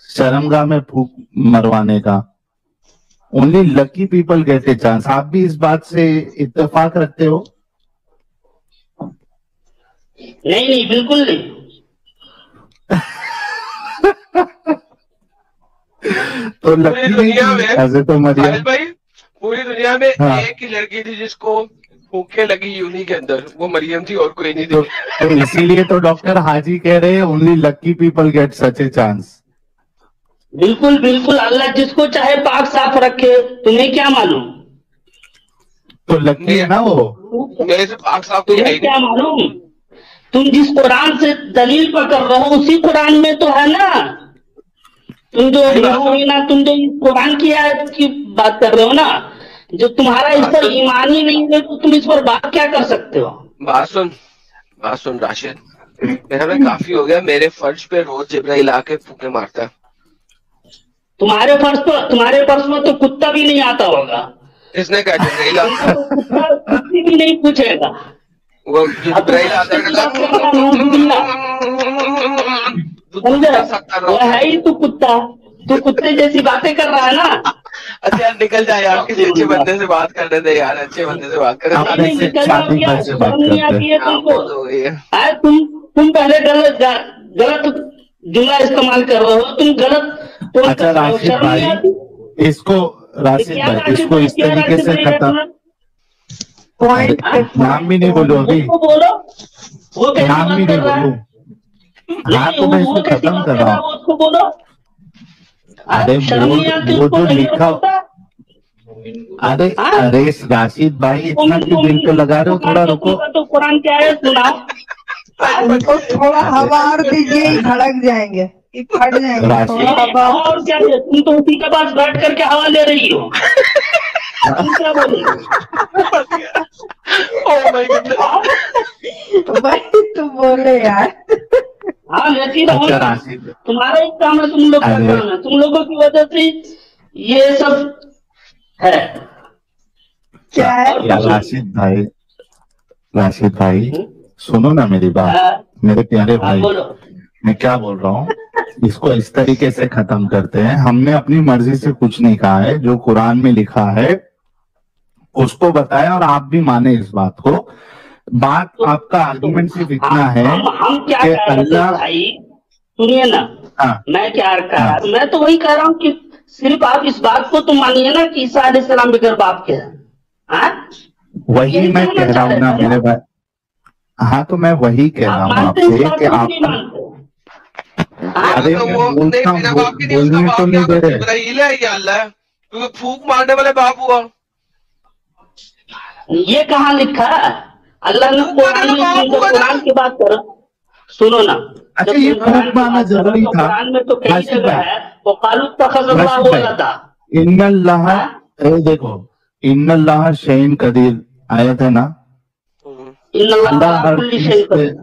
Speaker 3: शर्मगाह में फूक मरवाने का। Only lucky people get a chance. आप भी इस बात से इत्तेफाक रखते हो?
Speaker 2: नहीं, बिल्कुल नहीं।
Speaker 3: तो लकी
Speaker 1: दुनिया में
Speaker 3: तो मरियम
Speaker 1: भाई, पूरी दुनिया में
Speaker 3: हाँ।
Speaker 1: एक ही लड़की थी जिसको भूखे लगी यूनी के अंदर, वो मरियम थी और कोई नहीं थी।
Speaker 3: तो इसीलिए तो डॉक्टर हाजी कह रहे हैं only lucky people get such a chance.
Speaker 2: बिल्कुल, अल्लाह जिसको चाहे पाक साफ रखे, तुम्हें क्या मालूम।
Speaker 3: तो लकी है ना वो।
Speaker 1: मेरे से पाक साफ तो
Speaker 2: तुम्हें क्या मालूम, तुम जिस कुरान से दलील पकड़ रहे हो उसी कुरान में तो है ना। तुम जो तुम जो इस कुरान की आयत की बात कर रहे हो ना, जो तुम्हारा इस पर ईमान ही नहीं है तो तुम इस पर बात क्या कर सकते हो। बात
Speaker 1: सुन राशिद, मेरा में काफी हो गया। मेरे फर्श पे रोज जिब्राइल आके फूके मारता है।
Speaker 2: तुम्हारे फर्श में तो कुत्ता भी नहीं आता होगा।
Speaker 1: किसने कहा जिब्राइल आता?
Speaker 2: कुत्ते भी नहीं पूछेगा।
Speaker 1: वो जिब्राइल आता
Speaker 2: है ही तू कुत्ता, तू कुत्ते जैसी बातें कर रहा है ना।
Speaker 1: अच्छा यार निकल जाए यार, किसी अच्छे बंदे से बात करने दे यार, अच्छे बंदे से बात कर।
Speaker 2: तुम पहले गलत जुमला इस्तेमाल कर रहे हो, तुम गलत।
Speaker 3: अच्छा राशिद भाई, इसको इस तरीके से खत्म, नाम भी नहीं बोलो अभी, नाम भी नहीं बोलो। हाँ तो मैं इसको खत्म कर रहा हूँ।
Speaker 2: उसको बोलो।
Speaker 3: अरे वो जो लिखा, अरे राशिद भाई इतना क्यों दिल पे लगा रहे हो, थोड़ा रुको।
Speaker 2: तो कुरान क्या है सुनाओ।
Speaker 5: उनको थोड़ा हवा और दीजिए, भड़क जाएंगे, फट जाएंगे।
Speaker 2: हवा और क्या, तुम तो उसी के पास बैठ करके हवा ले रही हो। तुम क्या बोले।
Speaker 5: भाई तुम बोले यार।
Speaker 2: हाँ लेती रहो, तुम्हारा ही काम है, तुम लोग का काम है, तुम लोगों की वजह से ये सब है।
Speaker 5: क्या है
Speaker 3: राशिद भाई सुनो ना मेरी बात, मेरे प्यारे भाई, मैं क्या बोल रहा हूँ, इसको इस तरीके से खत्म करते हैं। हमने अपनी मर्जी से कुछ नहीं कहा है, जो कुरान में लिखा है उसको बताया और आप भी माने इस बात को। बात आपका आर्गुमेंट सिर्फ इतना है
Speaker 2: हम क्या
Speaker 3: कि
Speaker 2: कह रहे थे भाई, सुनिए ना। मैं क्या कह रहा मैं तो वही कह रहा हूँ कि सिर्फ आप इस बात को तो मानिए ना कि ईसा अलैहिस्सलाम बगैर बाप के हैं। हाँ?
Speaker 3: वही
Speaker 2: यही
Speaker 3: मैं
Speaker 2: कहना
Speaker 3: कह रहा
Speaker 2: चाह
Speaker 3: हूँ ना
Speaker 2: रहे
Speaker 3: मेरे
Speaker 2: हैं।
Speaker 3: भाई। हाँ तो मैं वही कह रहा
Speaker 2: आप
Speaker 3: हूँ
Speaker 2: मानते हैं इस
Speaker 3: आपसे
Speaker 2: बात
Speaker 3: कि
Speaker 2: को कि
Speaker 3: आप,
Speaker 2: नहीं मानते? हाँ?
Speaker 3: अरे
Speaker 1: तो
Speaker 3: मैं
Speaker 1: वो नहीं,
Speaker 3: बोलता
Speaker 1: मेरा
Speaker 3: हूँ,
Speaker 1: बाप की नहीं, उसका
Speaker 3: बोलने
Speaker 1: बाप
Speaker 3: तो
Speaker 1: क्या
Speaker 3: नहीं
Speaker 1: तो
Speaker 3: दे रहे।
Speaker 1: जिब्राइल है या अल्लाह है, क्योंकि फूक मारने वाले बाप हुआ।
Speaker 2: ये कहाँ लिखा है? अल्लाह ने
Speaker 1: फूक मारने
Speaker 2: कुरान
Speaker 1: वाला
Speaker 2: में,
Speaker 1: बाप
Speaker 2: जब
Speaker 1: हुआ ना।
Speaker 2: कुरान की बात करो, सुनो ना,
Speaker 3: अच्छा
Speaker 2: जब
Speaker 3: ये
Speaker 2: तुम कुरान
Speaker 3: फूक
Speaker 2: की
Speaker 3: मारना
Speaker 2: बात करो
Speaker 3: जरूरी
Speaker 2: तो
Speaker 3: था?
Speaker 2: कुरान में तो कई
Speaker 3: राशिद
Speaker 2: जगह
Speaker 3: भाई,
Speaker 2: है वो कालू तखज़ल्लाह
Speaker 3: राशिद भाई,
Speaker 2: वलदा।
Speaker 3: इन्नल्लाह,
Speaker 2: हाँ?
Speaker 3: देखो, इन्नल्लाह शैइन कदीर आयत है ना,
Speaker 2: इन्नल्लाह
Speaker 3: अल्लाह
Speaker 2: अला
Speaker 3: हर
Speaker 2: कुल्ली
Speaker 3: चीज
Speaker 2: शैइन
Speaker 3: पे,
Speaker 2: कदीर।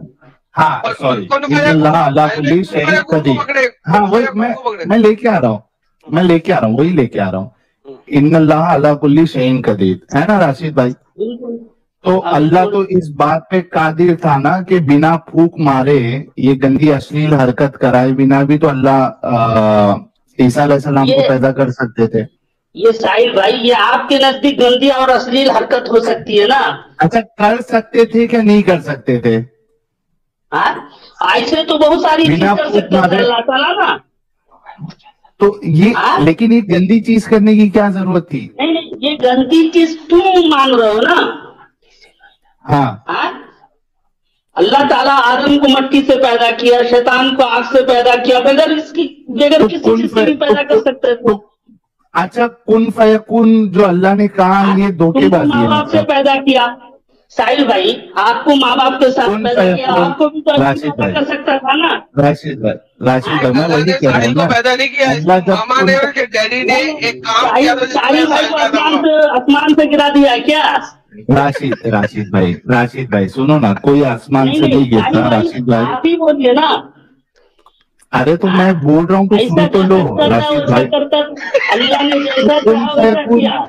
Speaker 3: हाँ
Speaker 1: और
Speaker 3: सॉरी,
Speaker 1: कौन फाया
Speaker 3: इन्नल्लाह अला
Speaker 1: पहले
Speaker 3: कुल्ली
Speaker 1: कौन फाया
Speaker 3: शैइन
Speaker 1: कौन को
Speaker 3: कदीर।
Speaker 1: पकड़े,
Speaker 3: हाँ
Speaker 1: कौन
Speaker 3: वही
Speaker 1: फाया कौन को पकड़े।
Speaker 3: मैं लेके आ रहा हूँ, मैं लेके आ रहा हूँ, वही लेके आ रहा हूँ। इन्नल्लाह अला कुल्ली शैइन कदीर है ना राशिद भाई?
Speaker 2: बिल्कुल।
Speaker 3: तो
Speaker 2: हाँ,
Speaker 3: अल्लाह
Speaker 2: बिल्कुल।
Speaker 3: तो इस बात पे कादिर था ना कि बिना फूक मारे ये गंदी अश्लील हरकत कराए बिना भी तो अल्लाह ईसा अलैहिस्सलाम को
Speaker 2: ये
Speaker 3: पैदा कर सकते थे।
Speaker 2: ये साहिल भाई, ये आपके नजदीक गंदी और अश्लील हरकत हो सकती है ना?
Speaker 3: अच्छा कर सकते थे क्या नहीं कर सकते थे?
Speaker 2: हाँ? ऐसे तो बहुत सारी चीज
Speaker 3: बिना
Speaker 2: कर
Speaker 3: फूक
Speaker 2: सकते थे
Speaker 3: मारे
Speaker 2: अल्लाह ताला ना।
Speaker 3: तो ये,
Speaker 2: हाँ?
Speaker 3: लेकिन ये गंदी चीज करने की क्या जरूरत थी?
Speaker 2: नहीं नहीं, ये गंदी चीज तुम मान रहे हो ना।
Speaker 3: हाँ
Speaker 2: हाँ? अल्लाह ताला आदम को मट्टी से पैदा किया, शैतान को आग से पैदा किया, बगैर
Speaker 3: तो
Speaker 2: किसी चीज के भी पैदा कर सकते थे।
Speaker 3: अच्छा कुन फयकुन जो अल्लाह ने कहा
Speaker 2: हाँ?
Speaker 3: ये
Speaker 2: तुमको
Speaker 3: धोखेबाजी
Speaker 2: माँ
Speaker 3: है
Speaker 2: बाप से
Speaker 3: मतलब।
Speaker 2: पैदा किया साहिल भाई, आपको माँ बाप के साथ
Speaker 3: कुन
Speaker 2: पैदा किया,
Speaker 3: फयकुन,
Speaker 2: आपको भी तो ऐसे
Speaker 3: राशिद
Speaker 2: पैदा
Speaker 3: भाई,
Speaker 2: कर सकता था ना।
Speaker 3: राशिद भाई, राशिद भाई, मैं
Speaker 1: अल्लाह
Speaker 3: वही
Speaker 1: ने
Speaker 3: कह रहा
Speaker 1: साहिल
Speaker 3: हूँ
Speaker 1: को
Speaker 3: ना,
Speaker 1: पैदा नहीं किया,
Speaker 3: अल्लाह
Speaker 1: इसकी
Speaker 3: जब
Speaker 1: मामा ने और इसके डैडी ने एक काम किया था जिसकी
Speaker 2: साहिल
Speaker 1: वजह से
Speaker 2: भाई
Speaker 1: साहिल
Speaker 2: को
Speaker 1: पैदा हुआ।
Speaker 2: आसमान से गिरा दिया है क्या?
Speaker 3: राशिद भाई सुनो ना, कोई आसमान
Speaker 2: नहीं
Speaker 3: से
Speaker 2: नहीं
Speaker 3: नहीं
Speaker 2: साहिल
Speaker 3: गिरता
Speaker 2: भाई,
Speaker 3: राशिद भाई।
Speaker 2: आप ही बोलिए ना।
Speaker 3: अरे तो
Speaker 2: हाँ?
Speaker 3: मैं बोल रहा हूँ तो
Speaker 2: ऐसा
Speaker 3: सुन तो लो
Speaker 2: करता
Speaker 3: राशिद
Speaker 2: वैसा
Speaker 3: भाई।
Speaker 2: करता, अल्लाह ने जैसा
Speaker 3: कुन
Speaker 2: चाहा वैसा
Speaker 3: फयकुन,
Speaker 2: किया।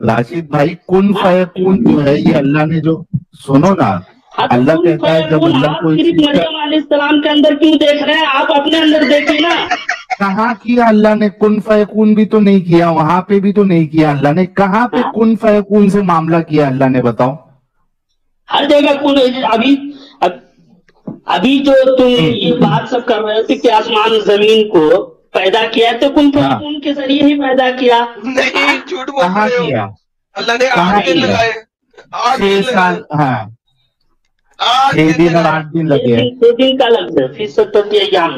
Speaker 3: राशिद भाई कुन
Speaker 2: हाँ?
Speaker 3: फयकुन जो है ये अल्लाह ने जो, सुनो ना,
Speaker 2: हाँ तो
Speaker 3: अल्लाह
Speaker 2: कुन
Speaker 3: कहता है जब
Speaker 2: फयकुन
Speaker 3: अल्लाह
Speaker 2: आप
Speaker 3: कोई
Speaker 2: सिर्फ
Speaker 3: चीज का,
Speaker 2: मरियम अलैहिस्सलाम के अंदर क्यों देख रहे हैं? आप अपने अंदर देखिए ना।
Speaker 3: कहाँ किया अल्लाह ने कुन फयकुन भी तो नहीं किया, वहां पे भी तो नहीं किया अल्लाह ने, कहाँ पे
Speaker 2: हाँ?
Speaker 3: कुन फयकुन से मामला किया अल्लाह ने बताओ?
Speaker 2: हर जगह कुन। अब, अभी जो तुम ये बात सब कर रहे थे कि आसमान जमीन को पैदा किया है, तो कुन फयकुन के जरिए ही पैदा किया।
Speaker 1: नहीं, झूठ बोल
Speaker 3: कहाँ
Speaker 1: रहे हो।
Speaker 3: किया?
Speaker 1: अल्लाह ने
Speaker 3: कहाँ
Speaker 1: 8 दिन
Speaker 3: किया?
Speaker 1: लगाए, 8 दिन
Speaker 3: 6 साल,
Speaker 1: लगाए,
Speaker 3: हाँ
Speaker 1: 8
Speaker 3: 6
Speaker 1: दिन
Speaker 3: दिन और
Speaker 1: लगाए।
Speaker 3: 8 दिन लगे।
Speaker 2: 6 दिन का लगता है, फीस 70 अय्याम।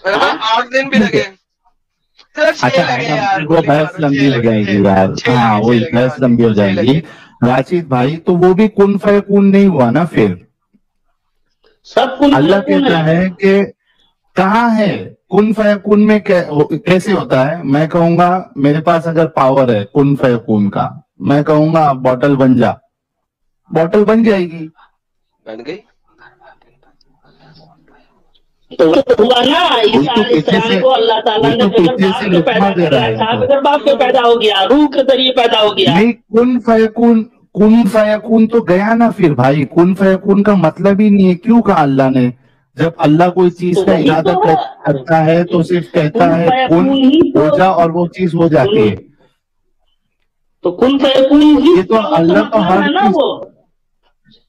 Speaker 1: हाँ, 8 दिन भी लगे। चलो 6
Speaker 3: अच्छा
Speaker 1: लगे
Speaker 3: ऐसा
Speaker 1: यार,
Speaker 3: वो बहस लंबी हो जाएगी यार, हाँ वही बहस लंबी हो जाएगी। राशिद भाई तो वो भी कुन फयकुन नहीं हुआ ना फिर?
Speaker 2: सब कुन
Speaker 3: अल्लाह
Speaker 2: फयकुन
Speaker 3: कहता
Speaker 2: है।
Speaker 3: है कि कहाँ है कुन फयकुन में, कैसे होता है? मैं कहूंगा मेरे पास अगर पावर है कुन फयकुन का, मैं कहूंगा बॉटल बन जा, बॉटल बन जाएगी।
Speaker 1: बन गई।
Speaker 2: तो हुआ ना, ईसा
Speaker 3: तो पीछे
Speaker 2: अलैहिस्सलाम
Speaker 3: से,
Speaker 2: को अल्लाह ताला ने बगैर
Speaker 3: पीछे
Speaker 2: बाप
Speaker 3: से
Speaker 2: के
Speaker 3: लुत्मा
Speaker 2: पैदा
Speaker 3: दे रहा
Speaker 2: कराया था,
Speaker 3: है
Speaker 2: बगैर बाप के पैदा हो गया, रूह के जरिए पैदा हो गया।
Speaker 3: नहीं कुन फयकुन तो गया ना फिर भाई, कुन फयकुन का मतलब ही नहीं है। क्यों कहा अल्लाह ने? जब अल्लाह कोई चीज
Speaker 2: तो
Speaker 3: का
Speaker 2: वही
Speaker 3: इरादा
Speaker 2: तो है।
Speaker 3: करता है तो सिर्फ कहता
Speaker 2: कुन
Speaker 3: है
Speaker 2: फयकुन
Speaker 3: कुन
Speaker 2: ही तो,
Speaker 3: हो जा और वो चीज हो जाती है।
Speaker 2: तो कुन फयकुन ही
Speaker 3: ये तो
Speaker 2: वो
Speaker 3: अल्लाह तो
Speaker 2: मतलब
Speaker 3: हर
Speaker 2: है ना
Speaker 3: चीज,
Speaker 2: वो।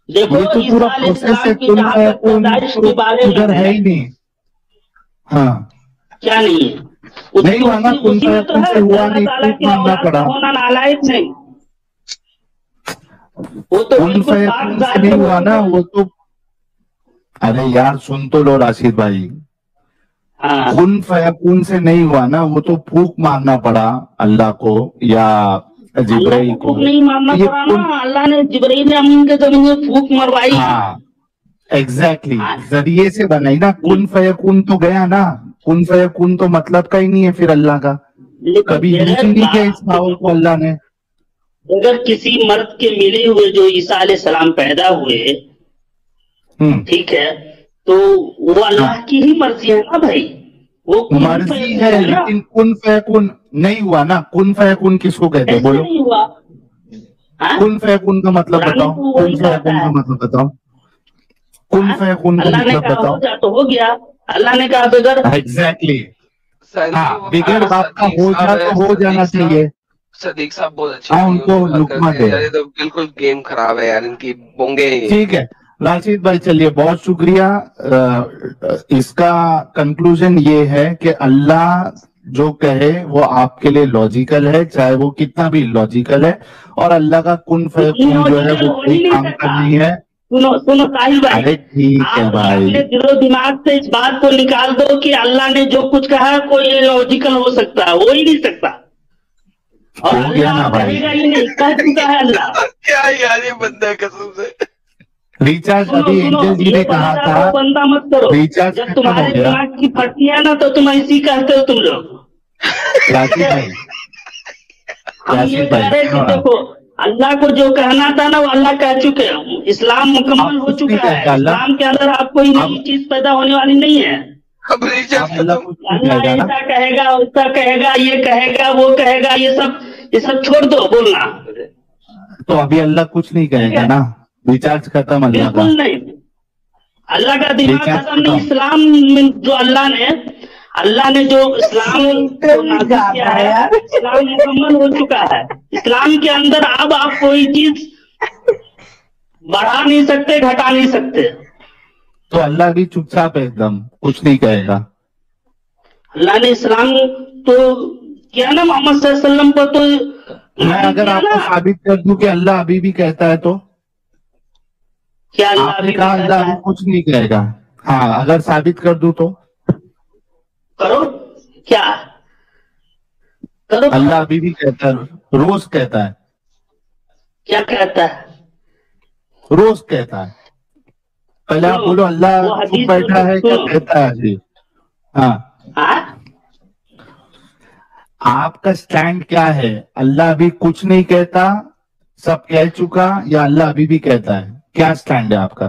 Speaker 2: देखो
Speaker 3: ये तो
Speaker 2: ईसा
Speaker 3: पूरा प्रोसेस है।
Speaker 2: अलैहिस्सलाम की
Speaker 3: कुन
Speaker 2: जहां तक
Speaker 3: फयकुन
Speaker 2: पैदाइश
Speaker 3: तो
Speaker 2: के बारे में
Speaker 3: उधर है ही नहीं। हाँ
Speaker 2: क्या नहीं है?
Speaker 3: नहीं हुआ ना, कुन
Speaker 2: उसी में तो
Speaker 3: फयकुन
Speaker 2: है
Speaker 3: से हुआ
Speaker 2: अल्लाह
Speaker 3: नहीं,
Speaker 2: ताला
Speaker 3: फूक
Speaker 2: की
Speaker 3: मारना
Speaker 2: औलाद
Speaker 3: पड़ा।
Speaker 2: का होना नालायक नहीं। वो तो
Speaker 3: कुन
Speaker 2: बिल्कुल
Speaker 3: फयकुन
Speaker 2: पाक
Speaker 3: से
Speaker 2: जात
Speaker 3: नहीं
Speaker 2: है,
Speaker 3: हुआ ना वो तो, अरे यार सुन तो लो राशिद भाई,
Speaker 2: हाँ।
Speaker 3: कुन फयकुन से नहीं हुआ ना, वो तो फूक मारना पड़ा अल्लाह को या
Speaker 2: अल्लाह
Speaker 3: जिब्राइल
Speaker 2: को
Speaker 3: को।
Speaker 2: फूक नहीं मारना
Speaker 3: ये
Speaker 2: पड़ा
Speaker 3: कुन,
Speaker 2: ना, अल्लाह ने जिब्राइल अमीन के जमीन में फूक मरवाई।
Speaker 3: हाँ एग्जैक्टली
Speaker 2: हाँ।
Speaker 3: जरिए से बनाई ना। कुन फयकुन तो गया ना, कुन फयकुन तो मतलब का ही नहीं है फिर अल्लाह का, कभी यूज ही नहीं किया इस पावर को अल्लाह ने।
Speaker 2: अगर किसी मर्द के मिले हुए जो ईसा अलैहिस्सलाम पैदा हुए, ठीक है, तो वो अल्लाह की ही मर्जी है ना भाई, वो कुन
Speaker 3: मर्जी
Speaker 2: फयकुन
Speaker 3: है,
Speaker 2: है ना।
Speaker 3: लेकिन कुन फयकुन नहीं हुआ ना। कुन फयकुन किसको कहते हैं
Speaker 2: ऐसे
Speaker 3: बोलो?
Speaker 2: नहीं हुआ। हाँ?
Speaker 3: कुन फयकुन का मतलब
Speaker 2: कुरान
Speaker 3: बताओ,
Speaker 2: तो
Speaker 3: कुन
Speaker 2: वही
Speaker 3: फयकुन
Speaker 2: कहता
Speaker 3: का
Speaker 2: है।
Speaker 3: मतलब बताओ, कुन
Speaker 2: हाँ?
Speaker 3: फयकुन का
Speaker 2: अल्लाह ने
Speaker 3: मतलब
Speaker 2: कहा हो
Speaker 3: बताओ।
Speaker 2: जा तो हो गया, अल्लाह ने कहा बगैर
Speaker 3: एग्जैक्टली,
Speaker 1: साहिल जी,
Speaker 3: हाँ
Speaker 1: वो
Speaker 3: बिगड़ बाप का
Speaker 1: सदीक
Speaker 3: हो
Speaker 1: साहब
Speaker 3: जा
Speaker 1: है,
Speaker 3: तो हो जाना
Speaker 1: सदीक साहब,
Speaker 3: चाहिए।
Speaker 1: सदीक साहब बहुत अच्छे
Speaker 3: हाँ
Speaker 1: नहीं,
Speaker 3: उनको
Speaker 1: उनकी बात
Speaker 3: लुकमा
Speaker 1: करते हैं
Speaker 3: दे।
Speaker 1: यार, ये तो बिल्कुल गेम खराब है यार, इनकी बोंगे हैं ये।
Speaker 3: ठीक है राशिद भाई, चलिए बहुत शुक्रिया। इसका कंक्लूजन ये है कि अल्लाह जो कहे वो आपके लिए लॉजिकल है, चाहे वो कितना भी लॉजिकल है, और अल्लाह का कुन फयकून जो है वो कोई काम का नहीं है।
Speaker 2: सुनो साहिल भाई,
Speaker 3: अरे ठीक है
Speaker 2: आप
Speaker 3: भाई,
Speaker 2: अपने दिलो दिमाग से इस बात को निकाल दो कि अल्लाह ने जो कुछ कहा है कोई लॉजिकल हो सकता है, हो ही नहीं सकता। और
Speaker 3: हो गया ना
Speaker 2: अल्लाह
Speaker 3: भाई,
Speaker 2: कहेगा ही नहीं, कह चुका है अल्लाह।
Speaker 1: क्या यार ये बंदा है कसम से।
Speaker 3: रिचार्ज
Speaker 2: सुनो
Speaker 3: अभी
Speaker 2: सुनो,
Speaker 3: एंजल जी ने
Speaker 2: ये
Speaker 3: कहा
Speaker 2: बंदा
Speaker 3: था,
Speaker 2: वो बंदा मत करो।
Speaker 3: रिचार्ज
Speaker 2: जब
Speaker 3: खत्म
Speaker 2: तुम्हारे
Speaker 3: हो गया।
Speaker 2: दिमाग की फटती है ना तो तुम ऐसी कहते हो तुम लोग।
Speaker 3: राशिद भाई,
Speaker 2: हम ये
Speaker 3: राशिद
Speaker 2: कह रहे
Speaker 3: भाई,
Speaker 2: कि देखो, अल्लाह को जो कहना था ना वो अल्लाह कह चुके हैं। इस्लाम मुकम्मल
Speaker 3: आप
Speaker 2: हो
Speaker 3: कुछ नहीं
Speaker 2: चुका है।
Speaker 3: कहते अल्लाह,
Speaker 2: इस्लाम के अंदर अब कोई नई चीज पैदा होने वाली नहीं है।
Speaker 1: अब रिचार्ज
Speaker 3: आप अल्लाह
Speaker 1: खत्म।
Speaker 3: कुछ नहीं
Speaker 2: अल्लाह
Speaker 3: कहेगा ना,
Speaker 2: ऐसा कहेगा, उसका कहेगा, ये कहेगा, वो कहेगा, ये सब छोड़ दो बोलना।
Speaker 3: तो अभी अल्लाह कुछ नहीं कहेगा ना, रिचार्ज खत्म अल्लाह का,
Speaker 2: बिल्कुल नहीं, अल्लाह का दिमाग
Speaker 3: रिचार्ज
Speaker 2: खत्म नहीं।
Speaker 3: खत्म।
Speaker 2: इस्लाम में जो अल्लाह ने जो इस्लाम
Speaker 5: सुनते
Speaker 2: को
Speaker 5: भी
Speaker 2: नाज़िल
Speaker 5: जाता
Speaker 2: किया
Speaker 5: है
Speaker 2: है,
Speaker 5: यार।
Speaker 2: इस्लाम मुकम्मल हो चुका है। इस्लाम के अंदर अब आप कोई चीज बढ़ा नहीं सकते, घटा नहीं सकते।
Speaker 3: तो अल्लाह भी चुपचाप है एकदम, कुछ नहीं कहेगा।
Speaker 2: अल्लाह ने इस्लाम तो किया ना, मोहम्मद सल्लल्लाहु अलैहि वसल्लम को तो
Speaker 3: मैं अगर
Speaker 2: किया
Speaker 3: आपको
Speaker 2: ना।
Speaker 3: साबित कर दूं कि अल्लाह अभी भी कहता है, तो
Speaker 2: क्या अल्लाह
Speaker 3: आपने
Speaker 2: अभी
Speaker 3: कहा
Speaker 2: भी
Speaker 3: अल्लाह
Speaker 2: कहता
Speaker 3: अभी
Speaker 2: है?
Speaker 3: कुछ नहीं कहेगा। हाँ, अगर साबित कर दूं तो
Speaker 2: करो, क्या करो,
Speaker 3: अल्लाह अभी भी कहता है, रोज कहता है,
Speaker 2: क्या कहता है?
Speaker 3: रोज कहता है। पहले आप बोलो अल्लाह
Speaker 2: वो
Speaker 3: चुप
Speaker 2: हदीस
Speaker 3: बैठा है, क्या
Speaker 2: सुनो।
Speaker 3: कहता है अभी? हाँ,
Speaker 2: हाँ?
Speaker 3: आपका स्टैंड क्या है? अल्लाह अभी कुछ नहीं कहता, सब कह चुका, या अल्लाह अभी भी कहता है? क्या स्टैंड है आपका?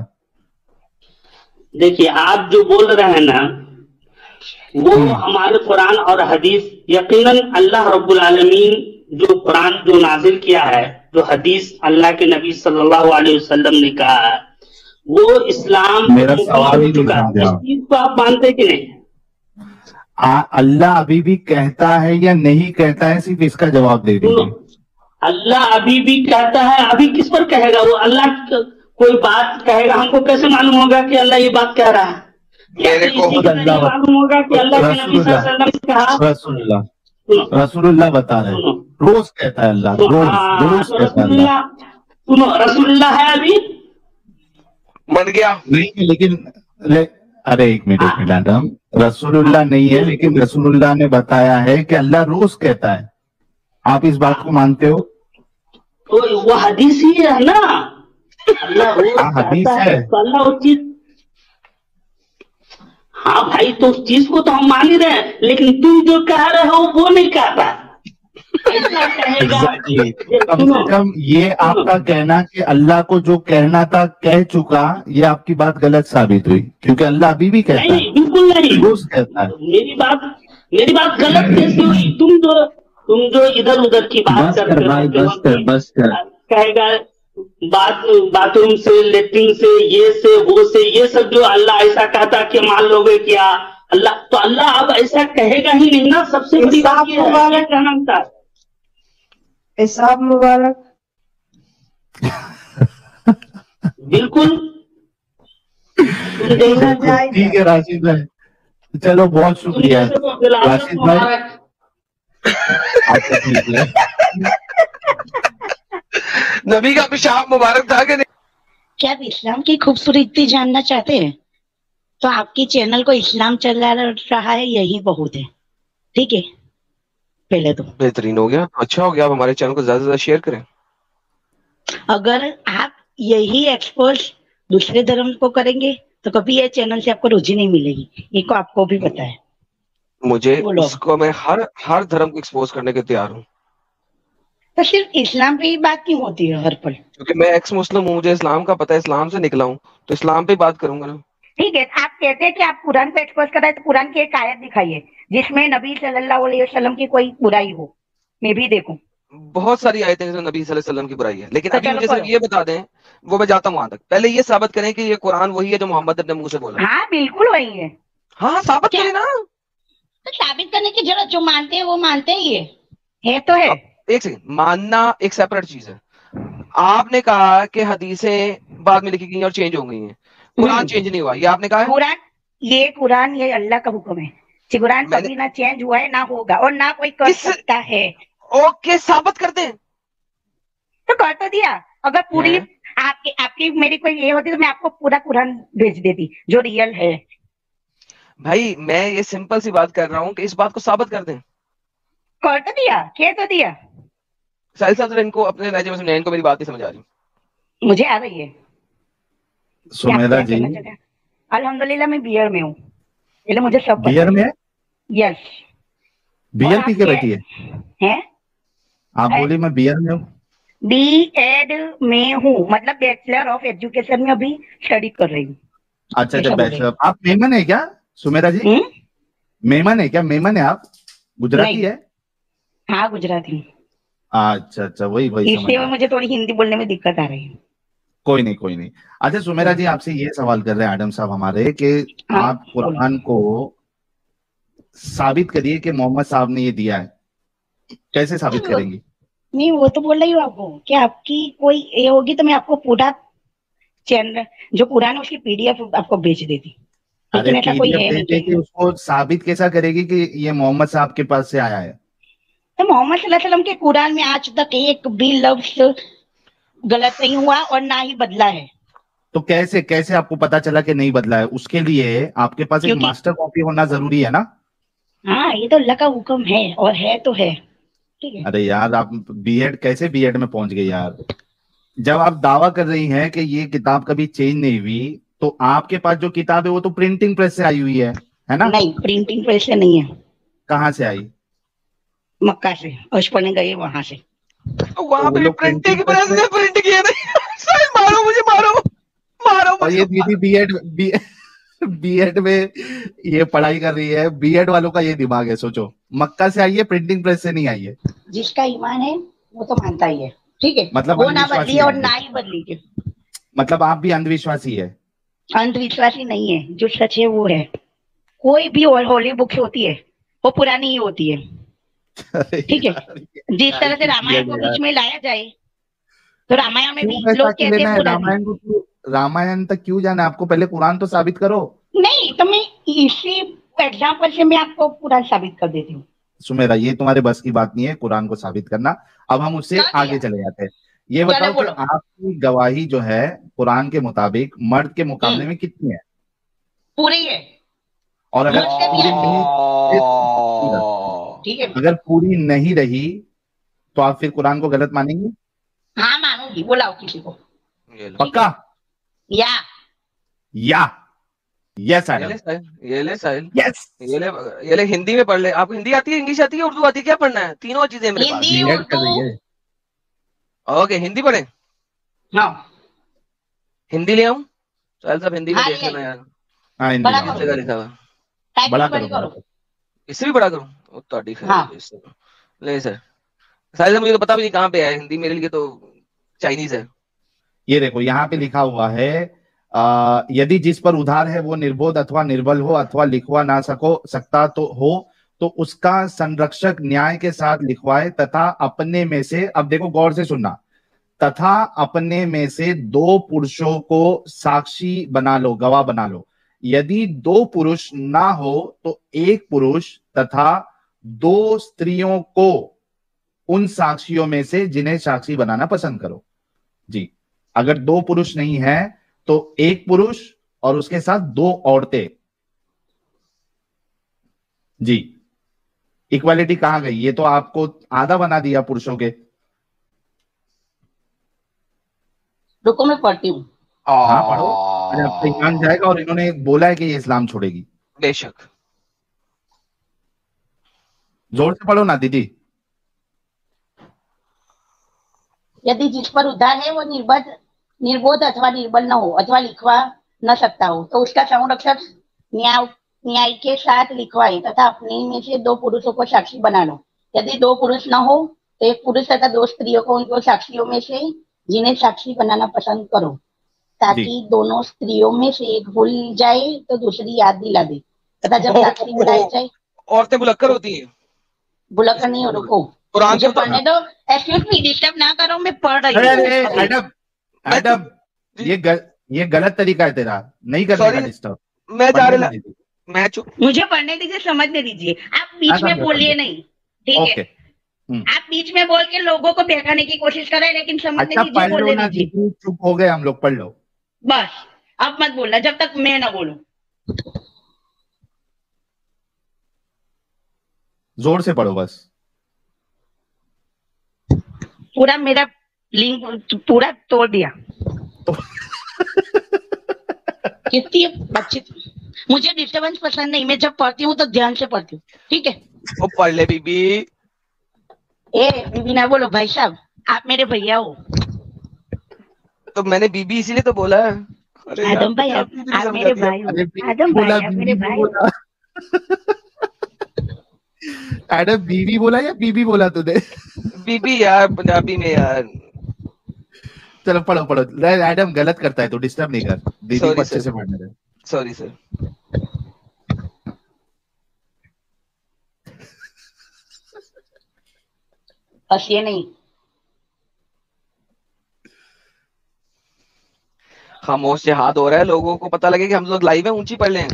Speaker 2: देखिए, आप जो बोल रहे हैं ना वो हमारे कुरान और हदीस, यकीनन अल्लाह रब्बुल आलमीन जो कुरान जो नाजिल किया है, जो हदीस अल्लाह के नबी सल्लल्लाहु अलैहि वसल्लम ने कहा है, वो इस्लाम
Speaker 3: मेरा
Speaker 2: मुकम्मल
Speaker 3: सवाल
Speaker 2: हो
Speaker 3: ही
Speaker 2: चुका है।
Speaker 3: नहीं
Speaker 2: इस
Speaker 3: समझा।
Speaker 2: चीज को आप मानते कि नहीं?
Speaker 3: अल्लाह अभी भी कहता है या नहीं कहता है, सिर्फ इसका जवाब दे
Speaker 2: सुनो,
Speaker 3: दीजिए।
Speaker 2: अल्लाह अभी भी कहता है। अभी किस पर कहेगा वो? कोई बात कहेगा, हमको कैसे मालूम होगा कि अल्लाह ये बात कह रहा है?
Speaker 1: मेरे को
Speaker 2: इसी से नहीं मालूम होगा कि अल्लाह के नबी सल्लल्लाहु अलैहि वसल्लम ने कहा।
Speaker 3: रसूलुल्लाह
Speaker 2: सुनो
Speaker 3: रसूलुल्लाह बता रहे हैं,
Speaker 2: सुनो
Speaker 3: रोज कहता है अल्लाह,
Speaker 2: तो
Speaker 3: रोज रोज
Speaker 2: तो
Speaker 3: कहता है अल्लाह।
Speaker 2: सुनो, रसूलुल्लाह है अभी?
Speaker 1: मर गया।
Speaker 3: नहीं, लेकिन अरे एक मिनट मैडम, रसूलुल्लाह नहीं है, लेकिन रसूलुल्लाह ने बताया है कि अल्लाह रोज कहता है। आप इस बात को मानते हो?
Speaker 2: तो वो हदीस ही है ना, अल्लाह रोज
Speaker 3: हाँ, हदीस
Speaker 2: कहता
Speaker 3: है।
Speaker 2: है तो अल्लाह उस चीज। हाँ भाई, तो उस चीज को तो हम मान ही रहे हैं, लेकिन तुम जो कह रहे हो वो नहीं कहता। ऐसा कहेगा।
Speaker 3: Exactly. कम
Speaker 2: सुनो,
Speaker 3: से कम ये आपका कहना कि अल्लाह को जो कहना था कह चुका, ये आपकी बात गलत साबित हुई, क्योंकि अल्लाह अभी भी कहता
Speaker 2: नहीं
Speaker 3: है,
Speaker 2: बिल्कुल नहीं।
Speaker 3: रोज कहता है।
Speaker 2: मेरी बात गलत कैसे हुई? तुम जो इधर उधर की बात
Speaker 4: बस
Speaker 2: करते
Speaker 4: कर
Speaker 2: हो,
Speaker 4: भाई,
Speaker 2: जो
Speaker 4: बस कर, बस कर।
Speaker 2: कहेगा बाथरूम से, लेटरिन से, ये से, वो से, ये सब जो अल्लाह ऐसा कहता कि मान लोगे क्या अल्लाह? तो अल्लाह अब ऐसा कहेगा ही नहीं ना। सबसे बड़ी बात ये है, क्या कहना था?
Speaker 5: हिसाब मुबारक।
Speaker 2: बिल्कुल। तुम
Speaker 5: देखना
Speaker 2: जैसे
Speaker 5: चाहिए।
Speaker 3: ठीक है राशिद भाई, चलो बहुत
Speaker 2: तुम
Speaker 3: शुक्रिया
Speaker 2: जैसे को खिलाफत
Speaker 3: राशिद भाई।
Speaker 2: मुबारक।
Speaker 3: अच्छा ठीक है,
Speaker 1: नबी का पेशाब मुबारक था कि नहीं?
Speaker 6: क्या आप इस्लाम की खूबसूरती जानना चाहते हैं? तो आपकी चैनल को इस्लाम चला रहा है, यही बहुत है। ठीक है, पहले तो
Speaker 1: बेहतरीन हो गया, अच्छा हो गया। आप हमारे चैनल को ज्यादा से ज्यादा शेयर करें।
Speaker 6: अगर आप यही एक्सपोज दूसरे धर्म को करेंगे तो कभी ये चैनल से आपको रोजी नहीं मिलेगी। ये को आपको भी पता है।
Speaker 1: मुझे
Speaker 6: बोलो।
Speaker 1: उसको मैं हर धर्म को एक्सपोज करने के तैयार हूँ,
Speaker 6: तो सिर्फ इस्लाम पे ही बात क्यों होती है हर पल?
Speaker 1: क्योंकि मैं एक्स मुस्लिम हूँ, मुझे इस्लाम का पता है, इस्लाम से निकला हूँ, तो इस्लाम पे बात करूंगा ना।
Speaker 6: ठीक है, आप कहते हैं कि आप कुरान पे एक्सपोज कर रहे हैं, तो कुरान की एक आयत दिखाइए जिसमें नबी सल्लल्लाहु अलैहि वसल्लम की कोई बुराई हो, मैं भी देखूं।
Speaker 1: बहुत सारी आयतें हैं जो नबी सल्लल्लाहु अलैहि वसल्लम की बुराई है, लेकिन
Speaker 6: तो
Speaker 1: अभी
Speaker 6: चलो
Speaker 1: मुझे सिर्फ
Speaker 6: करो।
Speaker 1: ये बता दें, वो मैं जाता हूँ वहां तक। पहले ये साबित करें कि ये कुरान वही है जो मोहम्मद अपने मुंह से बोला।
Speaker 6: हाँ बिल्कुल वही है।
Speaker 1: हाँ, साबित
Speaker 6: क्या?
Speaker 1: करें ना।
Speaker 6: तो साबित करने की जरूरत, जो मानते हैं वो मानते ही है तो है।
Speaker 1: एक सेकंड, मानना एक सेपरेट चीज है। आपने कहा कि हदीसें बाद में लिखी गई और चेंज हो गई हैं, कुरान चेंज नहीं हुआ, ये आपने कहा है।
Speaker 6: कुरान ये अल्लाह का हुक्म है। कुरान
Speaker 1: मैंने
Speaker 6: कभी ना चेंज हुआ है, ना होगा, और ना कोई कर
Speaker 1: किस
Speaker 6: सकता है।
Speaker 1: ओके साबित कर दें
Speaker 6: तो कर तो दिया। अगर पूरी
Speaker 1: हैं?
Speaker 6: आपकी आपकी मेरी कोई ये होती तो मैं आपको पूरा कुरान भेज देती जो रियल है।
Speaker 1: भाई मैं ये सिंपल सी बात कर रहा हूँ कि इस बात को साबित कर दें।
Speaker 6: कर तो दिया, कह तो दिया।
Speaker 1: साहिल साहब जरा इनको अपने लहजे में समझाएं, इनको मेरी बात नहीं समझ आ रही।
Speaker 6: मुझे आ रही है कि आप
Speaker 3: सुमेधा
Speaker 6: क्या
Speaker 3: जी,
Speaker 6: कहना चाहते हैं। अल्हम्दुलिल्लाह मैं बियर में हूँ, इसलिए मुझे सब पता
Speaker 3: बियर
Speaker 6: है।
Speaker 3: में
Speaker 6: यस। और
Speaker 3: बियर
Speaker 6: आप
Speaker 3: पी के
Speaker 6: क्या
Speaker 3: बैठी है?
Speaker 6: हैं?
Speaker 3: आप बोली मैं बियर में हूँ।
Speaker 6: B.Ed में हूँ, मतलब बैचलर ऑफ एजुकेशन में अभी स्टडी कर रही हूँ।
Speaker 3: अच्छा अच्छा,
Speaker 6: ऐसा बोले।
Speaker 3: बैचलर। आप मेमन है क्या सुमेधा जी?
Speaker 6: हम्म?
Speaker 3: मेमन है क्या? मेमन है आप? गुजराती
Speaker 6: नहीं।
Speaker 3: है?
Speaker 6: हाँ, गुजराती।
Speaker 3: अच्छा अच्छा, वही वही समझ
Speaker 6: इसलिए
Speaker 3: गया।
Speaker 6: मुझे थोड़ी हिंदी बोलने में दिक्कत आ रही है।
Speaker 3: कोई नहीं कोई नहीं। अच्छा सुमेरा जी, आपसे ये सवाल कर रहे हैं आडम साहब हमारे कि
Speaker 6: हाँ,
Speaker 3: आप
Speaker 6: बोलो।
Speaker 3: कुरान को साबित करिए कि मोहम्मद साहब ने ये दिया है। कैसे साबित करेंगी?
Speaker 6: नहीं, वो तो बोल रही हूँ आपको कि आपकी कोई ये होगी तो मैं आपको पूरा चैनल जो कुरान है उसकी PDF आपको भेज देती,
Speaker 3: अरे
Speaker 6: लेकिन ऐसा कोई
Speaker 3: पीडीएफ
Speaker 6: है
Speaker 3: भेज
Speaker 6: नहीं
Speaker 3: दे के
Speaker 6: कि
Speaker 3: उसको साबित कैसा करेगी कि ये मोहम्मद साहब के पास से आया है?
Speaker 6: तो मोहम्मद सल्लल्लाहु अलैहि वसल्लम के कुरान में आज तक एक भी लफ्ज गलत नहीं हुआ और ना ही बदला है।
Speaker 3: तो कैसे कैसे आपको पता चला कि नहीं बदला है? उसके लिए आपके पास एक
Speaker 6: क्योंकि
Speaker 3: मास्टर कॉपी होना जरूरी है ना?
Speaker 6: हाँ, ये तो अल्लाह का हुक्म है और है तो है। ठीक है।
Speaker 3: अरे यार, आप बीएड कैसे बीएड में पहुंच गए यार? जब आप दावा कर रही हैं कि ये किताब कभी चेंज नहीं हुई, तो आपके पास जो किताब है वो तो प्रिंटिंग प्रेस से आई हुई है ना?
Speaker 6: नहीं, प्रिंटिंग प्रेस से नहीं है,
Speaker 3: कहाँ से आई?
Speaker 6: मक्का से अर्श पढ़ने गए वहां से।
Speaker 1: तो
Speaker 3: तो
Speaker 1: वहां
Speaker 3: वो
Speaker 1: पे भी
Speaker 3: लोग
Speaker 1: प्रिंटिंग
Speaker 3: प्रिंटिंग प्रेस
Speaker 1: प्रेस
Speaker 3: में।
Speaker 1: ने प्रिंट किया नहीं साहिल मारो मुझे, मारो मारो
Speaker 3: और
Speaker 1: मुझे।
Speaker 3: ये दीदी बीएड बीएड में ये पढ़ाई कर रही है, बीएड वालों का ये दिमाग है। सोचो, मक्का से आई है, प्रिंटिंग प्रेस से नहीं आई है।
Speaker 6: जिसका ईमान है वो तो मानता ही है। ठीक है,
Speaker 3: मतलब
Speaker 6: वो ना बदली
Speaker 3: अंधविश्वासी
Speaker 6: है
Speaker 3: है
Speaker 6: और
Speaker 3: आप
Speaker 6: ना
Speaker 3: भी।
Speaker 6: ही बदली।
Speaker 3: मतलब आप भी अंधविश्वासी है।
Speaker 6: अंधविश्वासी नहीं है, जो सच है वो है। कोई भी होली बुक होती है वो पुरानी ही होती है।
Speaker 3: अरे
Speaker 6: ठीक है।
Speaker 3: यार, ये
Speaker 6: जिस
Speaker 3: क्या
Speaker 6: तरह से
Speaker 3: ही किया
Speaker 6: रामायण को
Speaker 3: गया
Speaker 6: बीच
Speaker 3: यार।
Speaker 6: में लाया जाए तो रामायण में भी
Speaker 3: क्यों ऐसा
Speaker 6: लोग
Speaker 3: क्यों
Speaker 6: कहते
Speaker 3: लेना
Speaker 6: हैं
Speaker 3: है
Speaker 6: पुरानी।
Speaker 3: रामायण को? क्यों रामायण तक क्यों जाना है आपको? पहले कुरान तो साबित करो।
Speaker 6: नहीं तो मैं इसी एग्जाम्पल से मैं आपको पूरा साबित कर देती हूँ।
Speaker 3: सुमेरा, ये तुम्हारे बस की बात नहीं है कुरान को साबित करना। अब हम उससे
Speaker 6: कर दिया।
Speaker 3: आगे चले जाते हैं। ये
Speaker 6: चलो
Speaker 3: बताओ कि
Speaker 6: बोलो।
Speaker 3: आपकी गवाही जो है कुरान के मुताबिक मर्द के मुकाबले में कितनी है?
Speaker 6: पूरी है,
Speaker 3: और अगर
Speaker 6: मुझसे भी
Speaker 3: पूरी
Speaker 6: अच्छी।
Speaker 3: नहीं,
Speaker 6: ठीक है।
Speaker 3: अगर पूरी नहीं रही तो आप फिर कुरान को गलत मानेंगे?
Speaker 6: हाँ, मानूंगी, बुलाओ किसी को।
Speaker 1: ये लो,
Speaker 6: ठीक है।
Speaker 3: पक्का?
Speaker 6: या
Speaker 3: या यस
Speaker 1: ये
Speaker 3: एडम,
Speaker 1: ले साहिल, ये ले साहिल,
Speaker 3: यस।
Speaker 1: ये ले, ये ले हिंदी में पढ़ ले। आपको हिंदी आती है, इंग्लिश आती है, उर्दू आती है, क्या पढ़ना है? तीनों चीजें मेरे पास।
Speaker 6: हिंदी,
Speaker 3: बीएड कर
Speaker 6: उर्दू।
Speaker 3: रही है।
Speaker 1: ओके हिंदी पढ़े,
Speaker 6: हाँ
Speaker 1: हिंदी ले आऊं? साहिल साहब हिंदी में
Speaker 6: हाँ,
Speaker 1: देख
Speaker 6: ले
Speaker 1: लेना यार,
Speaker 3: हाँ, हिंदी
Speaker 6: बड़ा
Speaker 3: में
Speaker 1: किस
Speaker 6: करो,
Speaker 1: जगह लिखा हुआ है।
Speaker 3: बड़ा
Speaker 6: टाइपिंग
Speaker 3: करो
Speaker 6: बड़ी
Speaker 3: बड़ा
Speaker 6: करो।
Speaker 3: करो।
Speaker 1: इससे भी बड़ा करूं? वो तो खैर
Speaker 6: हाँ।
Speaker 1: इससे ले सर। साहिल साहब मुझे तो पता भी नहीं कहाँ पे है, हिंदी मेरे लिए तो चाइनीज है।
Speaker 3: ये देखो यहाँ पे लिखा हुआ है, यदि जिस पर उधार है वो निर्बोध अथवा निर्बल हो अथवा लिखवा ना सकता तो हो, तो उसका संरक्षक न्याय के साथ लिखवाए तथा अपने में से, अब देखो गौर से सुनना, तथा अपने में से 2 पुरुषों को साक्षी बना लो, गवाह बना लो। यदि 2 पुरुष ना हो तो 1 पुरुष तथा 2 स्त्रियों को उन साक्षियों में से जिन्हें साक्षी बनाना पसंद करो। जी, अगर 2 पुरुष नहीं है तो 1 पुरुष और उसके साथ 2 औरतें। जी, इक्वालिटी कहां गई? ये तो आपको आधा बना दिया पुरुषों के।
Speaker 6: रुको मैं पढ़ती हूँ।
Speaker 3: हाँ पढ़ो, अरे आपका ईमान जाएगा। और इन्होंने बोला है कि ये इस्लाम छोड़ेगी।
Speaker 1: बेशक।
Speaker 3: जोर से पढ़ो ना दीदी।
Speaker 6: यदि जिस पर उधार है वो निर्बोध अथवा निर्बल न हो अथवा लिखवा न सकता हो, तो उसका संरक्षक न्याय के साथ लिखवाए तथा अपने में से 2 पुरुषों को साक्षी बना लो। यदि 2 पुरुष न हो तो 1 पुरुष तथा 2 स्त्रियों को उनको साक्षियों में से जिन्हें साक्षी बनाना पसंद करो, ताकि दोनों स्त्रियों में से एक भूल जाए तो दूसरी याद दिला दे तथा जब साक्षी बुलाई जाए।
Speaker 1: औरतें बुलक्कर होती हैं।
Speaker 6: बुलकर नहीं हो, रुको
Speaker 1: कुरान
Speaker 6: मुझे
Speaker 1: को तो
Speaker 6: पढ़ने दो। एक्सक्यूज मी, डिस्टर्ब ना करो, मैं पढ़ रही
Speaker 3: अरे
Speaker 6: हूँ।
Speaker 3: एडम, एडम, ये गलत तरीका है तेरा, नहीं करने का
Speaker 1: सॉरी,
Speaker 3: डिस्टर्ब।
Speaker 1: मैं जा
Speaker 3: पढ़ने दो
Speaker 1: रहा
Speaker 3: दीदी।
Speaker 1: मैं चुप।
Speaker 6: मुझे पढ़ने दीजिए, समझने दीजिए, आप बीच में बोलिए नहीं, ठीक
Speaker 3: ओके।
Speaker 6: है? आप बीच में बोल के लोगों को बहकाने की कोशिश कर रहे हैं, लेकिन समझने
Speaker 3: अच्छा
Speaker 6: दीजिए,
Speaker 3: पढ़ लो
Speaker 6: बोलने
Speaker 3: ना
Speaker 6: दीजिए।
Speaker 3: दीदी, चुप हो गए हम लोग, पढ़ लो।
Speaker 6: बस अब मत बोलना जब तक मैं ना बोलूं।
Speaker 3: जोर से पढ़ो बस।
Speaker 6: पूरा मेरा लिंक पूरा तोड़ दिया। कितनी बच्ची, मुझे डिस्टर्बेंस पसंद नहीं, मैं जब पढ़ती हूँ तो ध्यान से पढ़ती हूँ, ठीक है?
Speaker 1: वो पढ़ ले बीबी।
Speaker 6: ए बीबी ना बोलो भाई साहब, आप मेरे भैया हो।
Speaker 1: तो मैंने बीबी इसीलिए तो बोला है। अरे यार,
Speaker 6: आदम भाई आप मेरे भाई हो।
Speaker 3: अरे
Speaker 6: आदम
Speaker 3: बोला,
Speaker 6: भाई आप मेरे
Speaker 3: बीवी
Speaker 6: भाई हो।
Speaker 3: बोला। एडम बीवी बोला या बीबी बोला तूने?
Speaker 1: बीबी यार, पंजाबी में यार।
Speaker 3: चलो पढ़ो पढ़ो। एडम गलत करता है तो डिस्टर्ब नहीं कर, दीदी को अच्छे से पढ़ने दे।
Speaker 1: Sorry sir.
Speaker 6: हंसिए नहीं।
Speaker 1: खामोश से हाथ हो रहा है, लोगों को पता लगे कि हम लोग लाइव है, ऊंची पढ़ लें।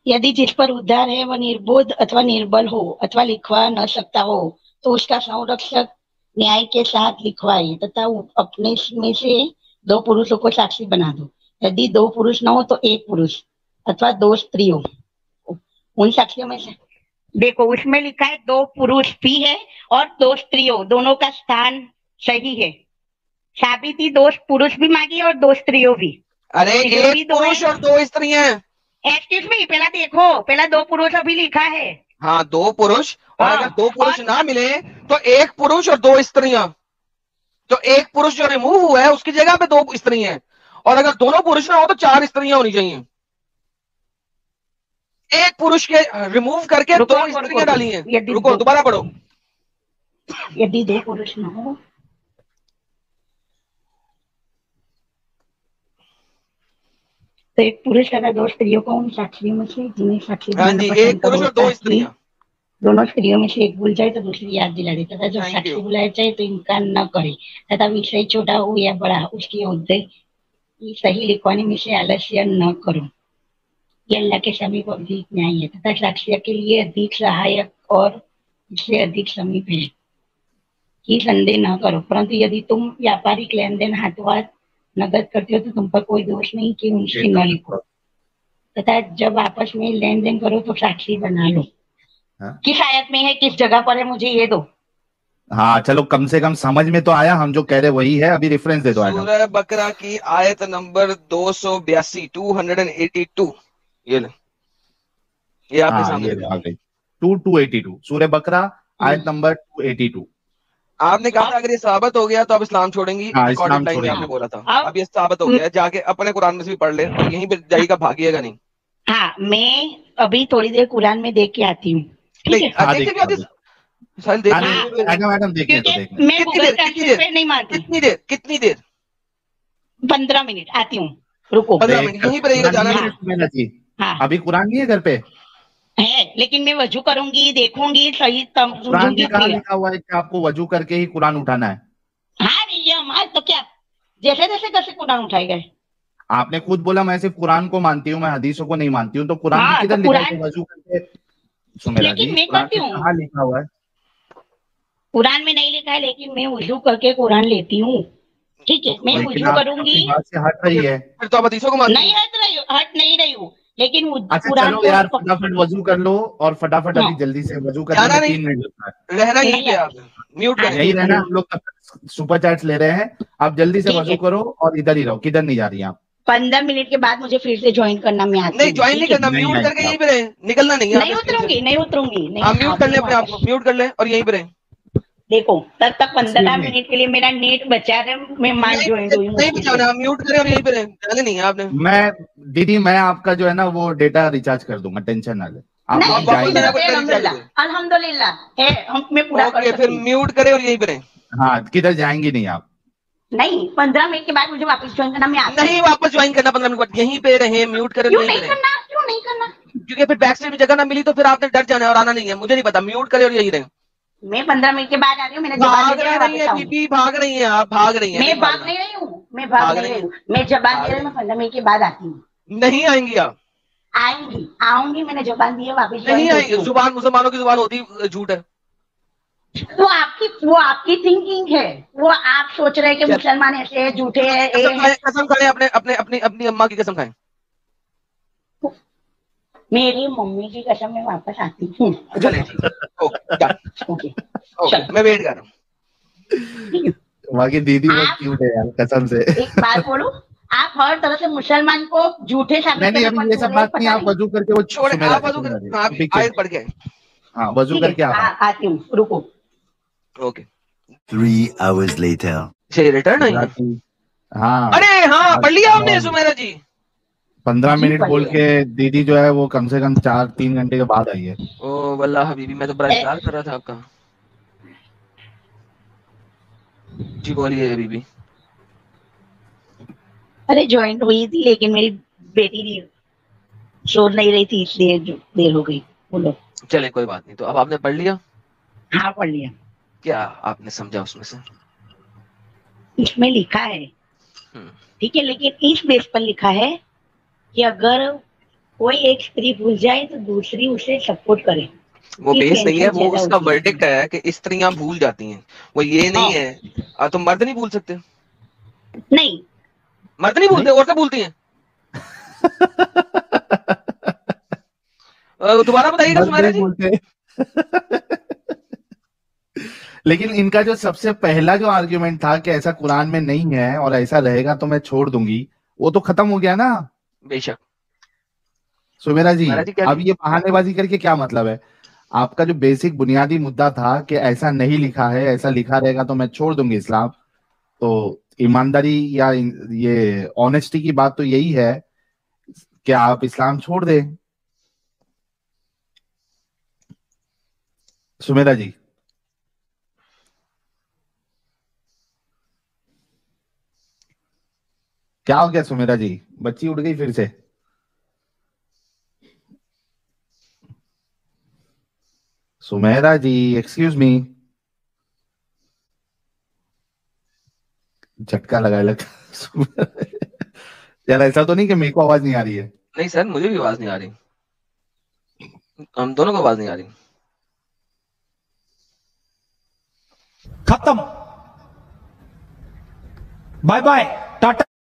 Speaker 6: यदि जिस पर उद्धार है वह निर्बोध अथवा निर्बल हो अथवा लिखवा न सकता हो तो उसका संरक्षक न्याय के साथ लिखवाए तथा अपने में से 2 पुरुषों को साक्षी बना दो। यदि 2 पुरुष न हो तो 1 पुरुष अथवा 2 स्त्री हो। उन साक्षियों में से देखो, उसमें लिखा है 2 पुरुष भी है और 2 स्त्री हो, दोनों का स्थान सही है। साबिती 2 पुरुष भी मांगी और 2 स्त्रियों भी।
Speaker 1: अरे 1 पुरुष और 2 स्त्री हैं।
Speaker 6: एक्सक्यूज मी, पहला देखो, पहला 2 पुरुष अभी लिखा है।
Speaker 1: हाँ 2 पुरुष, और
Speaker 6: हाँ,
Speaker 1: अगर 2 पुरुष ना मिले तो 1 पुरुष और 2 स्त्रियां। तो 1 पुरुष जो रिमूव हुआ है उसकी जगह पे 2 स्त्री हैं, और अगर दोनों पुरुष ना हो तो 4 स्त्रियां होनी चाहिए। 1 पुरुष के रिमूव करके 2 स्त्रियां डाली हैं। रुको दोबारा पढ़ो।
Speaker 6: यदि 2 पुरुष न हो तो 1 पुरुष तथा 2 स्त्रियों को उन साक्षियों में से जिन्हें साक्षी
Speaker 1: हाँ जी, 1 पुरुष और 2 स्त्रियां।
Speaker 6: दोनों स्त्रियों में से एक भूल जाए तो दूसरी याद दिला दे तथा जब साक्षी बुलाया जाए तो इनकार न करे तथा विषय छोटा हो या बड़ा उसकी उद्देश्य की सही लिखवाने में से आलस्य न करो। ये अल्लाह के समीप अधिक न्याय है तथा साक्ष्य के लिए अधिक सहायक और इससे अधिक समीप है कि संदेह न करो। परंतु यदि तुम व्यापारिक लेन देन हाथों नगद करते हो तो तुम पर कोई दोष नहीं कि उनसे न लिखो तथा जब आपस में लेन देन करो तो साक्षी बना लो। किस आयत में है, किस जगह पर है, मुझे ये दो।
Speaker 3: हाँ चलो, कम से कम समझ में तो आया, हम जो कह रहे वही है। अभी रेफरेंस दे दो।
Speaker 1: सूरह बकरा की आयत नंबर 282, 282। ये आपके सामने
Speaker 3: आ गई 282 सूरह बकरा आयत नंबर 282।
Speaker 1: आपने कहा था अगर ये साबित हो गया तो आप इस्लाम छोड़ेंगी।
Speaker 3: इस्लाम
Speaker 1: छोड़ेंगे आपने बोला था। अब ये साबित हो गया, जाके अपने कुरान में से भी पढ़ ले और यहीं पे जाइएगा, भागिएगा नहीं।
Speaker 6: हाँ मैं अभी थोड़ी देर कुरान में देख के आती हूँ।
Speaker 1: कितनी देर?
Speaker 6: 15 मिनट आती हूँ, रुको।
Speaker 1: 15 मिनट यहीं पर जाना।
Speaker 6: हाँ
Speaker 3: अभी कुरान नहीं है घर पे
Speaker 6: है, लेकिन मैं वजू करूंगी, देखूंगी, सही
Speaker 3: कुरान में कहाँ लिखा हुआ है कि आपको वजू करके ही कुरान उठाना है?
Speaker 6: हाँ भैया, हमारे तो क्या जैसे जैसे कैसे कुरान उठाए गए।
Speaker 3: आपने खुद बोला मैं सिर्फ कुरान को मानती हूँ, मैं हदीसों को नहीं मानती हूँ। तो कुरान में किधर लिखा है वजू करके? सुमेरा जी, कहाँ लिखा हुआ है?
Speaker 6: कुरान में नहीं लिखा है, लेकिन मैं वजू करके कुरान लेती हूँ। ठीक है, मैं वजू करूंगी।
Speaker 3: बात से हट रही है
Speaker 1: फिर तो आप हदीसों को मानती
Speaker 6: नहीं हट नहीं रही हूँ, लेकिन
Speaker 3: अच्छा चलो यार, फटाफट वजू कर लो और फटाफट अभी जल्दी से वजू करने में 3 मिनट लगता है।
Speaker 1: रहना यहीं पे, आप म्यूट कर,
Speaker 3: यही रहना। हम लोग सुपर चैट्स ले रहे हैं, आप जल्दी से वजू करो और इधर ही रहो। किधर नहीं जा रही आप?
Speaker 6: 15 मिनट के बाद मुझे फिर से ज्वाइन करना। मैं आती
Speaker 1: नहीं, ज्वाइन नहीं करना, म्यूट करके यहीं पे रहे, निकलना नहीं है।
Speaker 6: नहीं उतरूंगी।
Speaker 1: म्यूट कर ले अपने आप को, म्यूट कर ले और यहीं पे रहे।
Speaker 6: देखो तब तक 15 मिनट के लिए मेरा नेट बचा रहे, मैं मान ज्वाइन हुई हूँ।
Speaker 1: नहीं बचाना, म्यूट करें और यहीं पे रहे, जाने नहीं है आपने।
Speaker 3: मैं दीदी, मैं आपका जो है ना वो डेटा रिचार्ज कर दूंगा, टेंशन ना ले।
Speaker 6: अल्हम्दुलिल्लाह मैं पूरा कर सकती हूँ।
Speaker 1: फिर म्यूट करें और यहीं पे रहे।
Speaker 3: हाँ, किधर जाएंगी नहीं आप?
Speaker 6: नहीं, 15 मिनट के बाद मुझे वापस ज्वाइन करना। मैं
Speaker 1: नहीं वापस ज्वाइन करना, 15 मिनट बाद यहीं पे रहे, म्यूट करें।
Speaker 6: क्यों नहीं करना?
Speaker 1: क्योंकि फिर बैक साइड में जगह ना मिली तो फिर आपने डर जाना और आना नहीं है। मुझे नहीं पता, म्यूट करें और यही रहे।
Speaker 6: मैं 15 मिनट के बाद आ रही हूँ। मैंने
Speaker 1: भाग रही है बीबी, भाग रही है आप, भाग रही है।
Speaker 6: मैं भाग नहीं रही हूँ, मैं जवाब दे रही हूँ। मैं 15 मिनट के बाद आती हूँ।
Speaker 1: नहीं आएंगी आप,
Speaker 6: आएंगी, आऊंगी, मैंने जुबान दी है, वापिस
Speaker 1: नहीं
Speaker 6: ज्वाइन
Speaker 1: आएंगी।
Speaker 6: होती हूँ।
Speaker 1: जुबान मुसलमानों की जुबान होती झूठ है।
Speaker 6: वो आपकी थिंकिंग है, वो आप सोच रहे हैं कि
Speaker 1: चल।
Speaker 6: मुसलमान ऐसे है, झूठे हैं, ये
Speaker 1: कसम
Speaker 6: है।
Speaker 1: खाएं, कसम खाएं, अपने अपने अपनी अपनी अम्मा की कसम खाएं।
Speaker 6: मेरी मम्मी की कसम मैं वापस आती हूँ।
Speaker 1: चले ठीक है, ओके डन,
Speaker 6: ओके,
Speaker 1: ओके
Speaker 6: चलो।
Speaker 1: मैं वेट कर रहा हूँ।
Speaker 3: वहाँ की दीदी बहुत
Speaker 6: आप
Speaker 3: क्यूट है यार, कसम से।
Speaker 6: एक बात बोलूं, आप हर तरह से मुसलमान को झूठे साबित
Speaker 3: नहीं नहीं,
Speaker 6: करने
Speaker 3: अभी
Speaker 6: पर
Speaker 3: ये
Speaker 6: बोल
Speaker 3: सब
Speaker 6: रहे हैं,
Speaker 3: बात नहीं,
Speaker 6: पता
Speaker 3: आप
Speaker 6: नहीं।
Speaker 3: वजू करके वो
Speaker 1: छोड़े
Speaker 3: सुमेरा
Speaker 1: आप
Speaker 3: जी,
Speaker 1: वजू
Speaker 3: सुमेरा
Speaker 1: कर,
Speaker 3: जी,
Speaker 1: हाँ
Speaker 3: पीछे
Speaker 1: आगे बढ़ गए।
Speaker 3: हाँ वजू
Speaker 6: ठीक है,
Speaker 3: करके आ रहा हूँ।
Speaker 6: आती हूँ, रुको।
Speaker 1: Okay
Speaker 7: 3 hours later.
Speaker 1: से रिटर्न आई है।
Speaker 3: गुजराती, हाँ।
Speaker 1: अरे हाँ पढ़ लिया आपने
Speaker 3: और
Speaker 1: सुमेरा जी।
Speaker 3: 15
Speaker 6: जी,
Speaker 3: मिनट
Speaker 6: पढ़
Speaker 3: बोल
Speaker 6: लिया।
Speaker 3: के दीदी जो है वो कम से कम 4-3 घंटे के बाद आई है।
Speaker 1: ओ वल्लाह हबीबी, मैं तो बड़ा इंतजार कर रहा था आपका। जी बोलिए हबीबी।
Speaker 6: अरे ज्वाइंट हुई थी, लेकिन मेरी बेटी नहीं सो नहीं रही थी, इसलिए जो देर हो गई। बोलो।
Speaker 1: चले कोई बात नहीं, तो अब आपने पढ़ लिया,
Speaker 6: हाँ, पढ़ लिया।
Speaker 1: क्या आपने समझा उसमें से?
Speaker 6: इसमें लिखा है,
Speaker 1: हम्म,
Speaker 6: ठीक है, लेकिन इस बेस पर लिखा है कि अगर कोई एक स्त्री भूल जाए तो दूसरी उसे सपोर्ट करे।
Speaker 1: वो
Speaker 6: ये
Speaker 1: बेस नहीं है,
Speaker 6: टेंशन
Speaker 1: वो
Speaker 6: ज्यादा
Speaker 1: उसका
Speaker 6: होती है।
Speaker 1: वर्डिक्ट है कि स्त्रियां भूल जाती हैं, वो ये नहीं
Speaker 6: हाँ,
Speaker 1: है। तो मर्द नहीं भूल सकते?
Speaker 6: नहीं,
Speaker 1: मर्द नहीं भूलते, औरतें भूलती हैं। दोबारा बताइएगा
Speaker 3: मर्द
Speaker 1: सुमेरा
Speaker 3: नहीं
Speaker 1: जी।
Speaker 3: बोलते। लेकिन इनका जो सबसे पहला जो आर्ग्यूमेंट था कि ऐसा कुरान में नहीं है और ऐसा रहेगा तो मैं छोड़ दूंगी, वो तो खत्म हो गया ना
Speaker 1: बेशक।
Speaker 3: सुमेरा जी।
Speaker 1: सुमेरा जी क्या
Speaker 3: अब ये बहानेबाजी करके क्या मतलब है? आपका जो बेसिक बुनियादी मुद्दा था कि ऐसा नहीं लिखा है, ऐसा लिखा रहेगा तो मैं छोड़ दूंगी इस्लाम, तो ईमानदारी या ये ऑनेस्टी की बात तो यही है कि आप इस्लाम छोड़ दें, सुमेरा जी। क्या हो गया सुमेरा जी? बच्ची उठ गई फिर से? सुमेरा जी, एक्सक्यूज मी। झटका लगाए लगता। यार ऐसा तो नहीं कि मेरे को आवाज नहीं आ रही है?
Speaker 1: नहीं सर, मुझे भी आवाज नहीं आ रही, हम दोनों को आवाज नहीं आ रही।
Speaker 8: खत्म, बाय बाय।